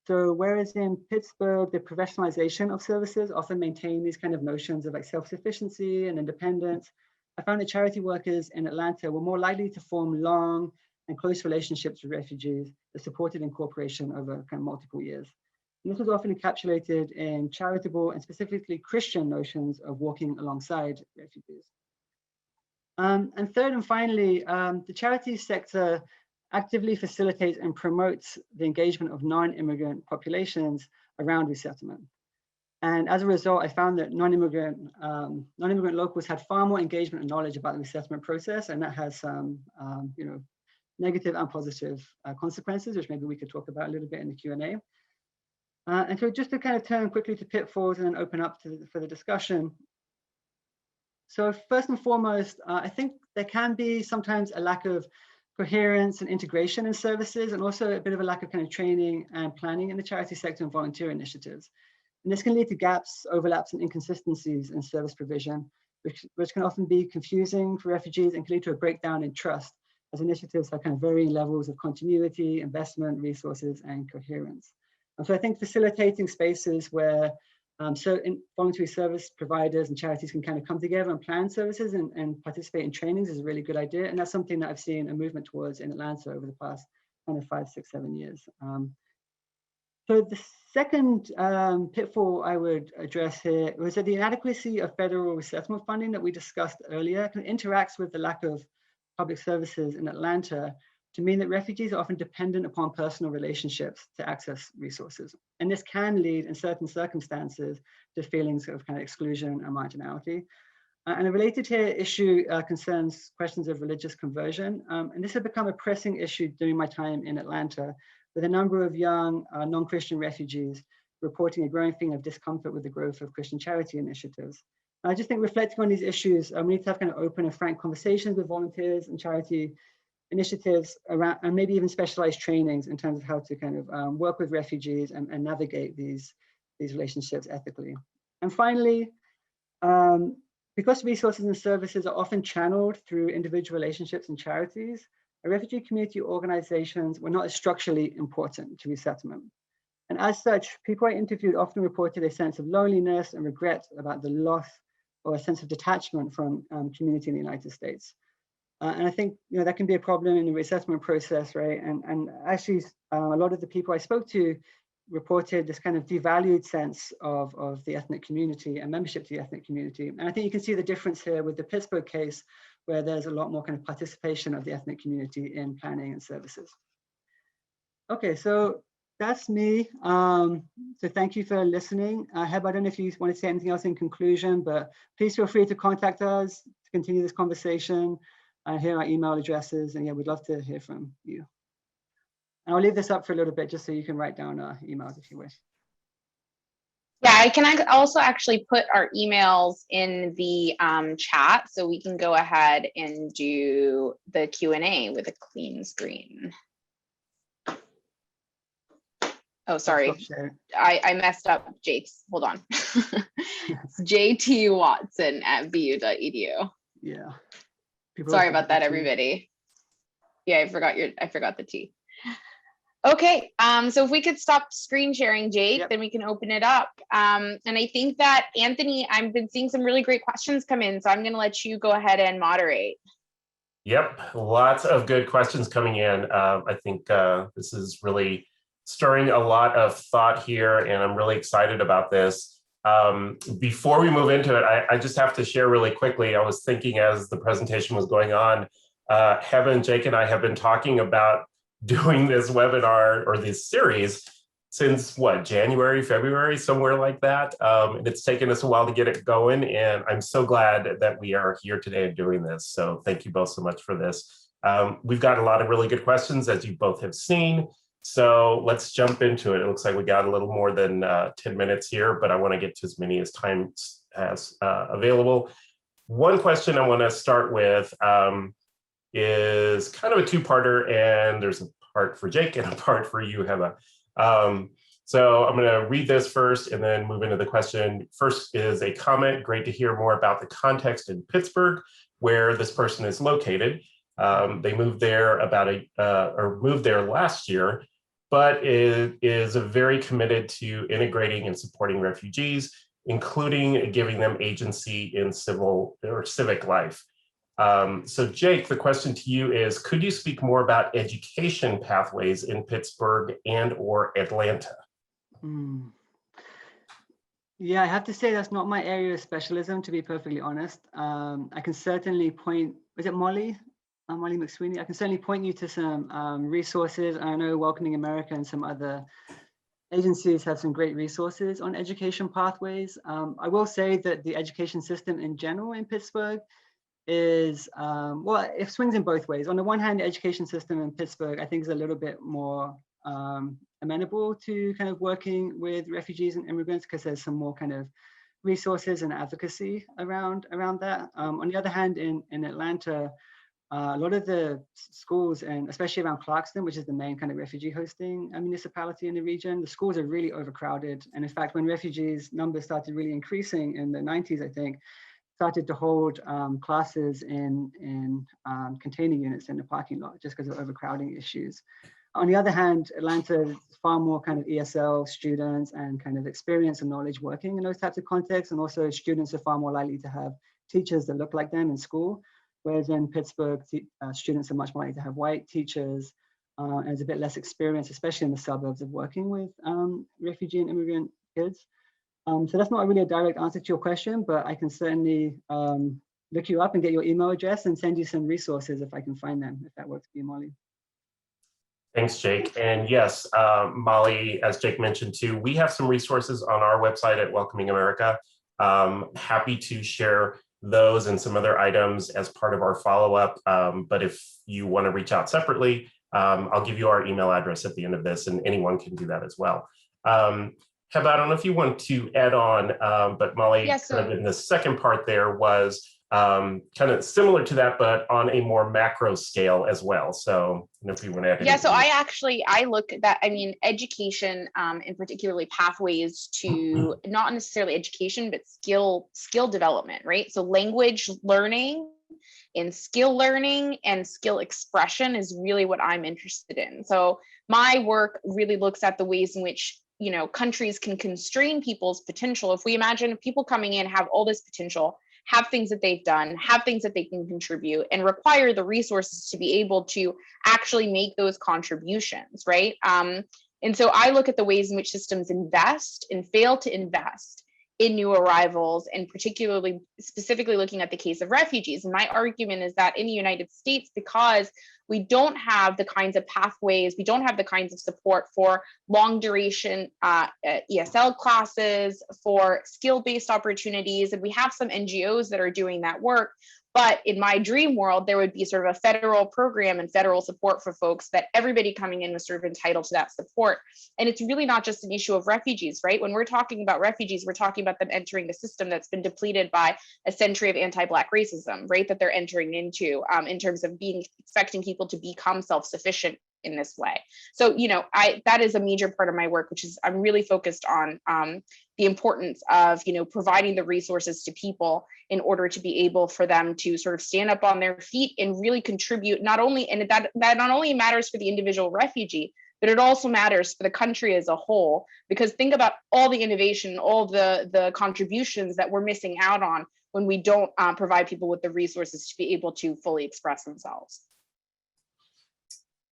So whereas in Pittsburgh, the professionalization of services often maintained these kind of notions of like self-sufficiency and independence, I found that charity workers in Atlanta were more likely to form long and close relationships with refugees that supported incorporation over kind of multiple years. And this was often encapsulated in charitable and specifically Christian notions of walking alongside refugees. And third and finally, the charity sector actively facilitates and promotes the engagement of non-immigrant populations around resettlement. And as a result, I found that non-immigrant locals had far more engagement and knowledge about the resettlement process, and that has some negative and positive consequences, which maybe we could talk about a little bit in the Q&A. And so just to kind of turn quickly to pitfalls and then open up for the discussion. So first and foremost, I think there can be sometimes a lack of coherence and integration in services, and also a bit of a lack of kind of training and planning in the charity sector and volunteer initiatives. And this can lead to gaps, overlaps, and inconsistencies in service provision, which can often be confusing for refugees and can lead to a breakdown in trust as initiatives have kind of varying levels of continuity, investment, resources, and coherence. And so I think facilitating spaces where certain voluntary service providers and charities can kind of come together and plan services and participate in trainings is a really good idea. And that's something that I've seen a movement towards in Atlanta over the past kind of 5, 6, 7 years. So the second pitfall I would address here was that the inadequacy of federal resettlement funding that we discussed earlier kind of interacts with the lack of public services in Atlanta to mean that refugees are often dependent upon personal relationships to access resources. And this can lead in certain circumstances to feelings of kind of exclusion and marginality. And a related here issue concerns questions of religious conversion. And this had become a pressing issue during my time in Atlanta, with a number of young non-Christian refugees reporting a growing feeling of discomfort with the growth of Christian charity initiatives. I just think reflecting on these issues, we need to have kind of open and frank conversations with volunteers and charity initiatives around, and maybe even specialized trainings in terms of how to kind of work with refugees and navigate these relationships ethically. And finally, because resources and services are often channeled through individual relationships and charities, refugee community organizations were not as structurally important to resettlement. And as such, people I interviewed often reported a sense of loneliness and regret about the loss or a sense of detachment from community in the United States. And I think that can be a problem in the resettlement process, right? And actually, a lot of the people I spoke to reported this kind of devalued sense of the ethnic community and membership to the ethnic community. And I think you can see the difference here with the Pittsburgh case, where there's a lot more kind of participation of the ethnic community in planning and services. Okay, so that's me. So thank you for listening. Heba, I don't know if you want to say anything else in conclusion, but please feel free to contact us to continue this conversation. Here are our email addresses, and yeah, we'd love to hear from you. And I'll leave this up for a little bit just so you can write down our emails if you wish. Yeah, I can also actually put our emails in the chat, so we can go ahead and do the Q&A with a clean screen. Oh, sorry, I messed up Jake's. Hold on. It's jtwatson@bu.edu. Yeah. Sorry about that, everybody. Yeah, I forgot the T. Okay, so if we could stop screen sharing, Jake, then we can open it up. And I think that, Anthony, I've been seeing some really great questions come in, so I'm going to let you go ahead and moderate. Yep, lots of good questions coming in. I think this is really stirring a lot of thought here, and I'm really excited about this. Before we move into it, I just have to share really quickly. I was thinking as the presentation was going on, Heba and Jake and I have been talking about doing this webinar or this series since what, January, February, somewhere like that. And it's taken us a while to get it going. And I'm so glad that we are here today doing this. So thank you both so much for this. We've got a lot of really good questions, as you both have seen. So let's jump into it. It looks like we got a little more than 10 minutes here, but I want to get to as many as time as available. One question I want to start with is kind of a two-parter, and there's a part for Jake and a part for you, Heba. So I'm going to read this first and then move into the question. First is a comment. Great to hear more about the context in Pittsburgh, where this person is located. They moved there moved there last year, but is very committed to integrating and supporting refugees, including giving them agency in civil or civic life. So Jake, the question to you is, could you speak more about education pathways in Pittsburgh and or Atlanta? Yeah, I have to say that's not my area of specialism, to be perfectly honest. I can certainly point, is it Molly? Molly McSweeney? I can certainly point you to some resources. I know Welcoming America and some other agencies have some great resources on education pathways. I will say that the education system in general in Pittsburgh is, well, it swings in both ways. On the one hand, the education system in Pittsburgh, I think, is a little bit more amenable to kind of working with refugees and immigrants because there's some more kind of resources and advocacy around that. On the other hand, in Atlanta, a lot of the schools, and especially around Clarkston, which is the main kind of refugee hosting municipality in the region, the schools are really overcrowded. And in fact, when refugees numbers started really increasing in the 90s, I think, started to hold classes in container units in the parking lot just because of overcrowding issues. On the other hand, Atlanta is far more kind of ESL students and kind of experience and knowledge working in those types of contexts. And also students are far more likely to have teachers that look like them in school. Whereas in Pittsburgh, students are much more likely to have white teachers and there's a bit less experience, especially in the suburbs, of working with refugee and immigrant kids. So that's not really a direct answer to your question, but I can certainly look you up and get your email address and send you some resources if I can find them, if that works for you, Molly. Thanks, Jake. And yes, Molly, as Jake mentioned too, we have some resources on our website at Welcoming America. Happy to share those and some other items as part of our follow-up. But if you want to reach out separately, I'll give you our email address at the end of this, and anyone can do that as well. Heba, I don't know if you want to add on, but Molly, yes, kind of in the second part there was kind of similar to that, but on a more macro scale as well. So if you want to add Yeah, so anything. I look at that, I mean, education and particularly pathways to not necessarily education, but skill development, right? So language learning and skill learning and skill expression is really what I'm interested in. So my work really looks at the ways in which, you know, countries can constrain people's potential. If we imagine people coming in have all this potential, have things that they've done, have things that they can contribute, and require the resources to be able to actually make those contributions, right? And so I look at the ways in which systems invest and fail to invest in new arrivals, and particularly specifically looking at the case of refugees. And my argument is that in the United States, because we don't have the kinds of pathways, we don't have the kinds of support for long duration ESL classes, for skill-based opportunities, and we have some NGOs that are doing that work. But in my dream world, there would be sort of a federal program and federal support for folks that everybody coming in was sort of entitled to that support. And it's really not just an issue of refugees, right? When we're talking about refugees, we're talking about them entering the system that's been depleted by a century of anti-Black racism, right? That they're entering into in terms of expecting people to become self-sufficient in this way. So, you know, that is a major part of my work, which is I'm really focused on the importance of, you know, providing the resources to people in order to be able for them to sort of stand up on their feet and really contribute, not only, and that not only matters for the individual refugee, but it also matters for the country as a whole, because think about all the innovation, all the contributions that we're missing out on when we don't provide people with the resources to be able to fully express themselves.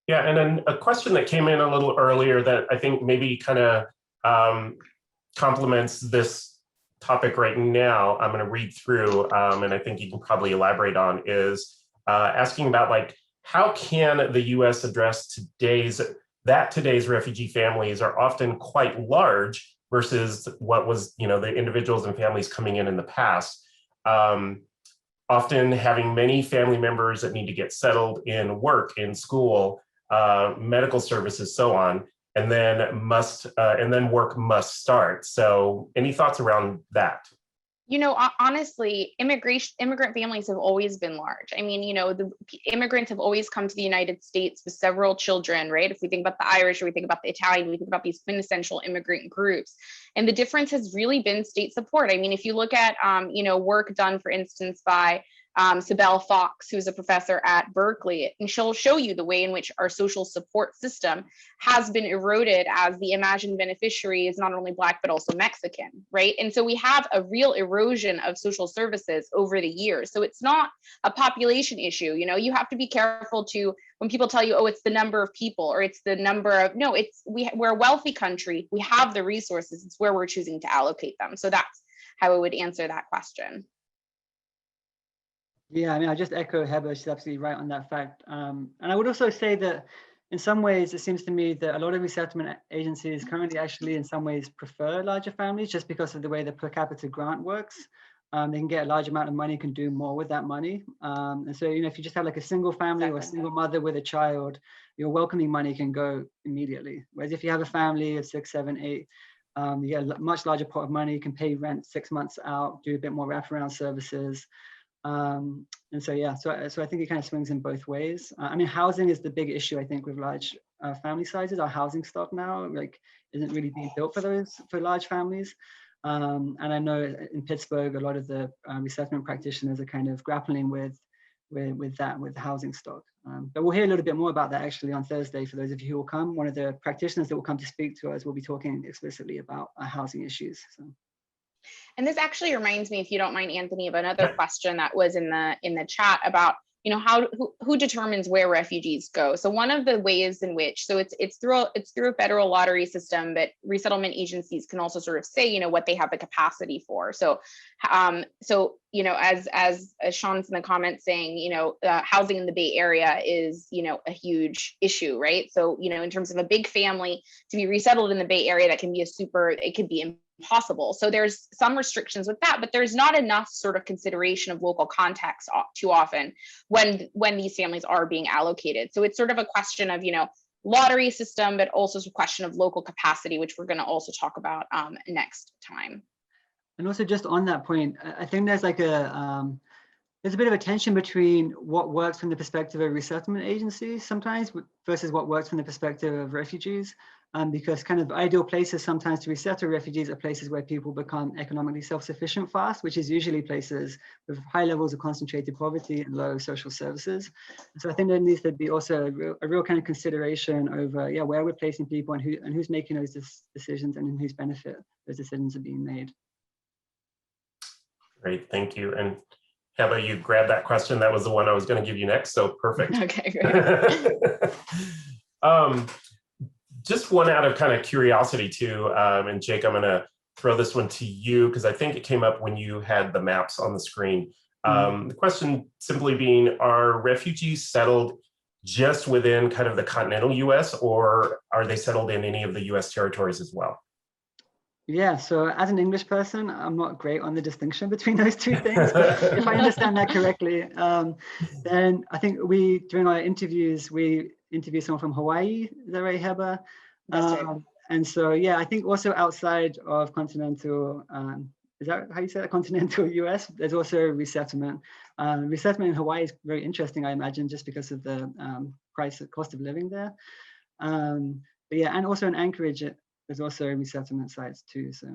Yeah, and then a question that came in a little earlier that I think maybe kind of complements this topic right now, I'm going to read through, and I think you can probably elaborate on, is asking about, like, how can the U.S. address today's refugee families are often quite large versus what was, you know, the individuals and families coming in the past. Often having many family members that need to get settled in work, in school, medical services, so on, and then work must start. So any thoughts around that? You know, honestly, immigrant families have always been large. I mean, you know, the immigrants have always come to the United States with several children, right? If we think about the Irish, or we think about the Italian, we think about these quintessential immigrant groups. And the difference has really been state support. I mean, if you look at, you know, work done, for instance, by Sibel Fox, who's a professor at Berkeley, and she'll show you the way in which our social support system has been eroded as the imagined beneficiary is not only Black, but also Mexican, right? And so we have a real erosion of social services over the years. So it's not a population issue. You know, you have to be careful to, when people tell you, oh, it's the number of people, or it's the number of, no, we're a wealthy country. We have the resources. It's where we're choosing to allocate them. So that's how I would answer that question. Yeah, I mean, I just echo Heba. She's absolutely right on that fact. And I would also say that in some ways, it seems to me that a lot of resettlement agencies currently actually in some ways prefer larger families just because of the way the per capita grant works. They can get a large amount of money, can do more with that money. And so, you know, if you just have like a single family or a single mother with a child, your welcoming money can go immediately. Whereas if you have a family of 6, 7, 8, you get a much larger pot of money, you can pay rent 6 months out, do a bit more wraparound services. And so, yeah, so I think it kind of swings in both ways. I mean, housing is the big issue, I think, with large family sizes. Our housing stock now, like, isn't really being built for large families. And I know in Pittsburgh, a lot of the resettlement practitioners are kind of grappling with the housing stock. But we'll hear a little bit more about that actually on Thursday. For those of you who will come, one of the practitioners that will come to speak to us will be talking explicitly about housing issues. So. And this actually reminds me, if you don't mind, Anthony, of another question that was in the chat about, you know, who determines where refugees go. So one of the ways in which, so it's through a federal lottery system, but resettlement agencies can also sort of say, you know, what they have the capacity for. So you know, as Sean's in the comments saying, you know, housing in the Bay Area is, you know, a huge issue, right? So, you know, in terms of a big family to be resettled in the Bay Area, that can be it could be impossible. So there's some restrictions with that, but there's not enough sort of consideration of local context too often when these families are being allocated. So it's sort of a question of, you know, lottery system, but also a question of local capacity, which we're going to also talk about next time. And also just on that point, I think there's like there's a bit of a tension between what works from the perspective of resettlement agencies sometimes versus what works from the perspective of refugees. Because kind of ideal places sometimes to resettle refugees are places where people become economically self-sufficient fast, which is usually places with high levels of concentrated poverty and low social services. And so I think there needs to be also a real kind of consideration over, where we're placing people and who's making those decisions and in whose benefit those decisions are being made. Great, thank you. And Heba, you grabbed that question. That was the one I was going to give you next, so perfect. Okay, great. Just one out of kind of curiosity too, and Jake, I'm going to throw this one to you because I think it came up when you had the maps on the screen. The question simply being, are refugees settled just within kind of the continental US, or are they settled in any of the US territories as well? Yeah, so as an English person, I'm not great on the distinction between those two things, but if I understand that correctly, then I think during our interviews, we interviewed someone from Hawaii, is that right, Heba? That's right. And so, I think also outside of continental, is that how you say that, continental US, there's also resettlement. Resettlement in Hawaii is very interesting, I imagine, just because of the cost of living there. But yeah, and also in Anchorage, there's also resettlement sites too, so.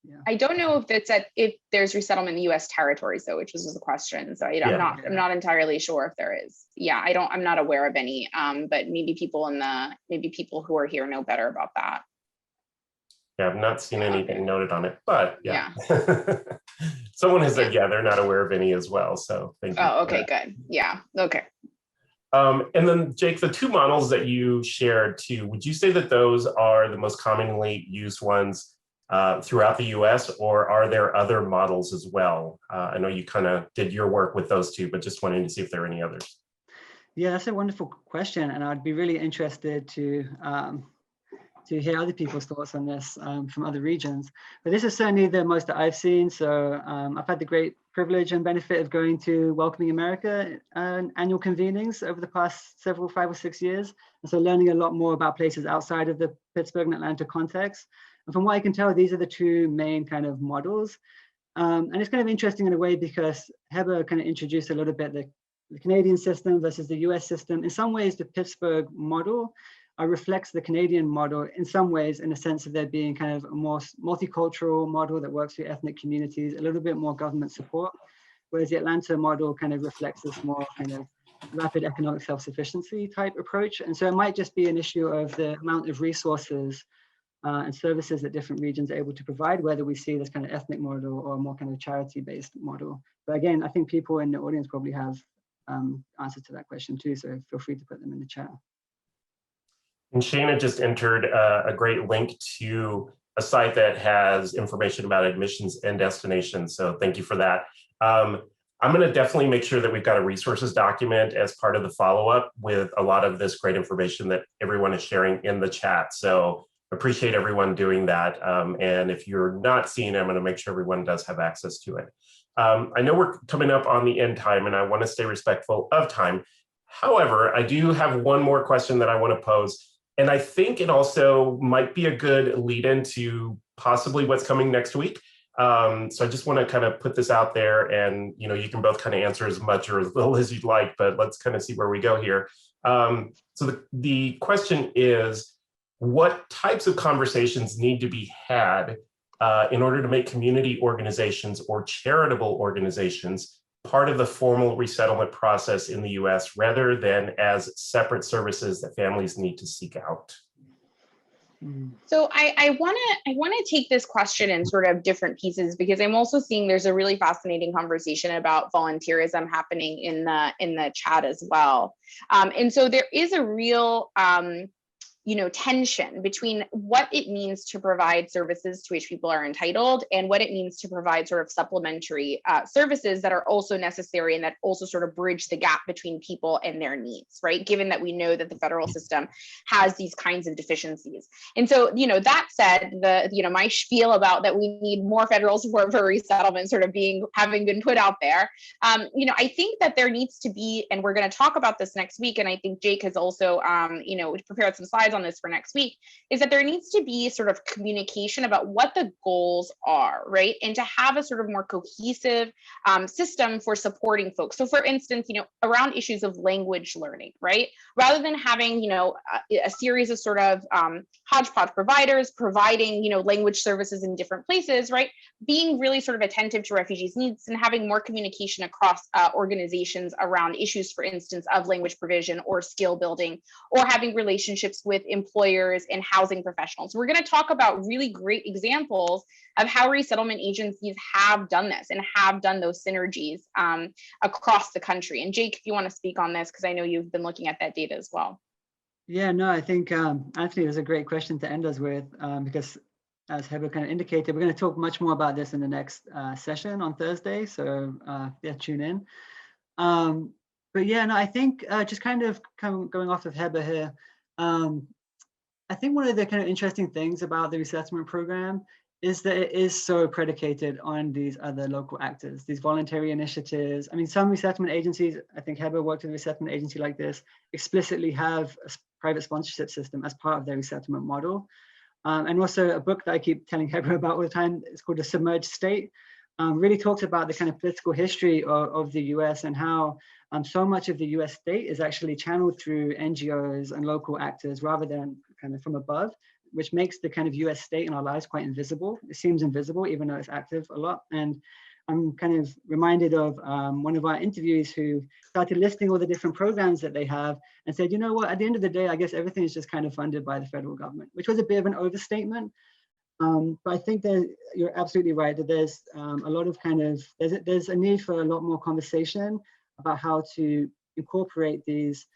Yeah. I don't know if there's resettlement in the U.S. territories though, which was the question. So I'm not entirely sure if there is. Yeah, I'm not aware of any. But maybe people who are here know better about that. Yeah, I've not seen anything noted on it, but yeah. Someone has said, they're not aware of any as well. So thank you. Oh, okay, good. Yeah, okay. And then Jake, the two models that you shared too, would you say that those are the most commonly used ones throughout the US, or are there other models as well? I know you kind of did your work with those two, but just wanting to see if there are any others. Yeah, that's a wonderful question. And I'd be really interested to hear other people's thoughts on this from other regions. But this is certainly the most that I've seen. So I've had the great privilege and benefit of going to Welcoming America annual convenings over the past 5 or 6 years. And so learning a lot more about places outside of the Pittsburgh and Atlanta context. And from what I can tell, these are the two main kind of models. And it's kind of interesting in a way because Heba kind of introduced a little bit the Canadian system versus the US system. In some ways, the Pittsburgh model reflects the Canadian model in some ways, in the sense of there being kind of a more multicultural model that works with ethnic communities, a little bit more government support, whereas the Atlanta model kind of reflects this more kind of rapid economic self-sufficiency type approach. And so it might just be an issue of the amount of resources and services that different regions are able to provide, whether we see this kind of ethnic model or more kind of charity-based model. But again, I think people in the audience probably have answers to that question too, so feel free to put them in the chat. And Shana just entered a great link to a site that has information about admissions and destinations, so thank you for that. I'm going to definitely make sure that we've got a resources document as part of the follow-up with a lot of this great information that everyone is sharing in the chat. So appreciate everyone doing that. And if you're not seeing it, I'm going to make sure everyone does have access to it. I know we're coming up on the end time and I want to stay respectful of time. However, I do have one more question that I want to pose. And I think it also might be a good lead into possibly what's coming next week. So I just want to kind of put this out there and, you can both kind of answer as much or as little as you'd like, but let's kind of see where we go here. So the question is, what types of conversations need to be had in order to make community organizations or charitable organizations part of the formal resettlement process in the US rather than as separate services that families need to seek out? So I want to take this question in sort of different pieces, because I'm also seeing there's a really fascinating conversation about volunteerism happening in the chat as well. And so there is a real tension between what it means to provide services to which people are entitled and what it means to provide sort of supplementary services that are also necessary and that also sort of bridge the gap between people and their needs, right? Given that we know that the federal system has these kinds of deficiencies. And so, that said, my spiel about that we need more federal support for resettlement sort of having been put out there, I think that there needs to be, and we're going to talk about this next week, and I think Jake has also, prepared some slides on this for next week, is that there needs to be sort of communication about what the goals are, right? And to have a sort of more cohesive system for supporting folks. So for instance, around issues of language learning, right? Rather than having, a series of sort of hodgepodge providers providing, language services in different places, right? Being really sort of attentive to refugees' needs and having more communication across organizations around issues, for instance, of language provision or skill building, or having relationships with employers and housing professionals. We're going to talk about really great examples of how resettlement agencies have done this and have done those synergies across the country. And Jake, if you want to speak on this, because I know you've been looking at that data as well. Yeah, no, I think Anthony, it was a great question to end us with, because as Heba kind of indicated, we're going to talk much more about this in the next session on Thursday. So yeah, tune in. But yeah, no, I think just kind of going off of Heba here, I think one of the kind of interesting things about the resettlement program is that it is so predicated on these other local actors, these voluntary initiatives. I mean, some resettlement agencies, I think Heba worked with a resettlement agency like this, explicitly have a private sponsorship system as part of their resettlement model. And also a book that I keep telling Heba about all the time, it's called The Submerged State, really talks about the kind of political history of the US and how so much of the US state is actually channeled through NGOs and local actors rather than kind of from above, which makes the kind of US state in our lives quite invisible. It seems invisible, even though it's active a lot. And I'm kind of reminded of one of our interviews who started listing all the different programs that they have and said, you know what, at the end of the day, I guess everything is just kind of funded by the federal government, which was a bit of an overstatement. But I think that you're absolutely right that there's a lot of kind of, there's a need for a lot more conversation about how to incorporate these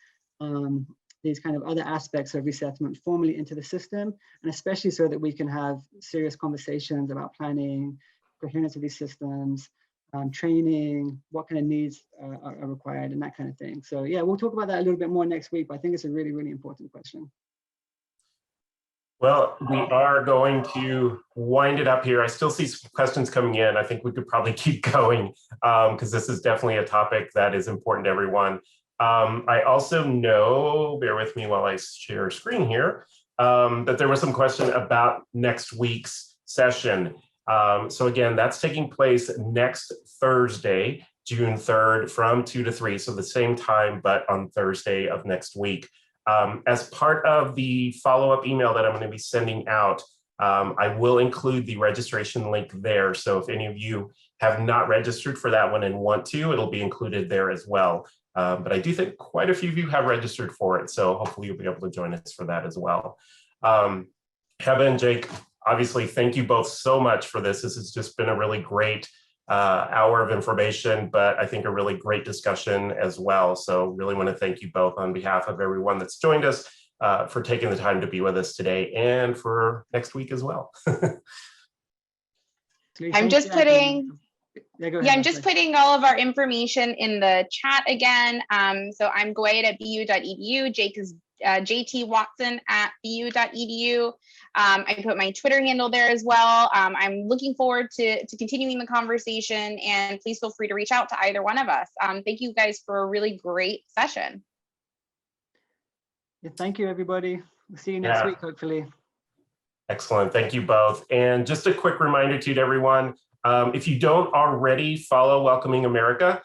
kind of other aspects of resettlement formally into the system, and especially so that we can have serious conversations about planning, coherence of these systems, training, what kind of needs are required, and that kind of thing. So yeah, we'll talk about that a little bit more next week, but I think it's a really, really important question. Well, we are going to wind it up here. I still see some questions coming in. I think we could probably keep going because this is definitely a topic that is important to everyone. I also know, bear with me while I share screen here, that there was some question about next week's session. So again, that's taking place next Thursday, June 3rd from 2 to 3, so the same time, but on Thursday of next week. As part of the follow-up email that I'm going to be sending out, I will include the registration link there. So if any of you have not registered for that one and want to, it'll be included there as well. But I do think quite a few of you have registered for it, so hopefully you'll be able to join us for that as well. Heba and Jake, obviously, thank you both so much for this. This has just been a really great hour of information, but I think a really great discussion as well. So really want to thank you both on behalf of everyone that's joined us for taking the time to be with us today and for next week as well. I'm just putting... Yeah, I'm just putting all of our information in the chat again. So I'm Gowayed at bu.edu. Jake is JT Watson at bu.edu. I put my Twitter handle there as well. I'm looking forward to continuing the conversation, and please feel free to reach out to either one of us. Thank you guys for a really great session. Yeah, thank you, everybody. We'll see you next week, hopefully. Excellent. Thank you both. And just a quick reminder to everyone, if you don't already follow Welcoming America,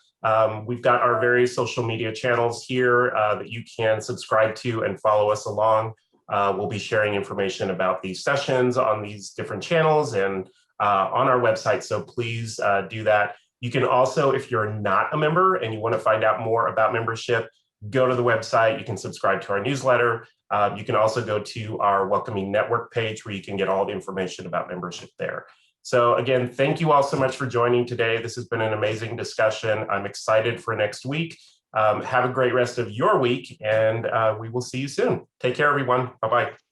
we've got our various social media channels here that you can subscribe to and follow us along. We'll be sharing information about these sessions on these different channels and on our website, so please do that. You can also, if you're not a member and you want to find out more about membership, go to the website. You can subscribe to our newsletter. You can also go to our Welcoming Network page where you can get all the information about membership there. So again, thank you all so much for joining today. This has been an amazing discussion. I'm excited for next week. Have a great rest of your week, and we will see you soon. Take care, everyone. Bye-bye.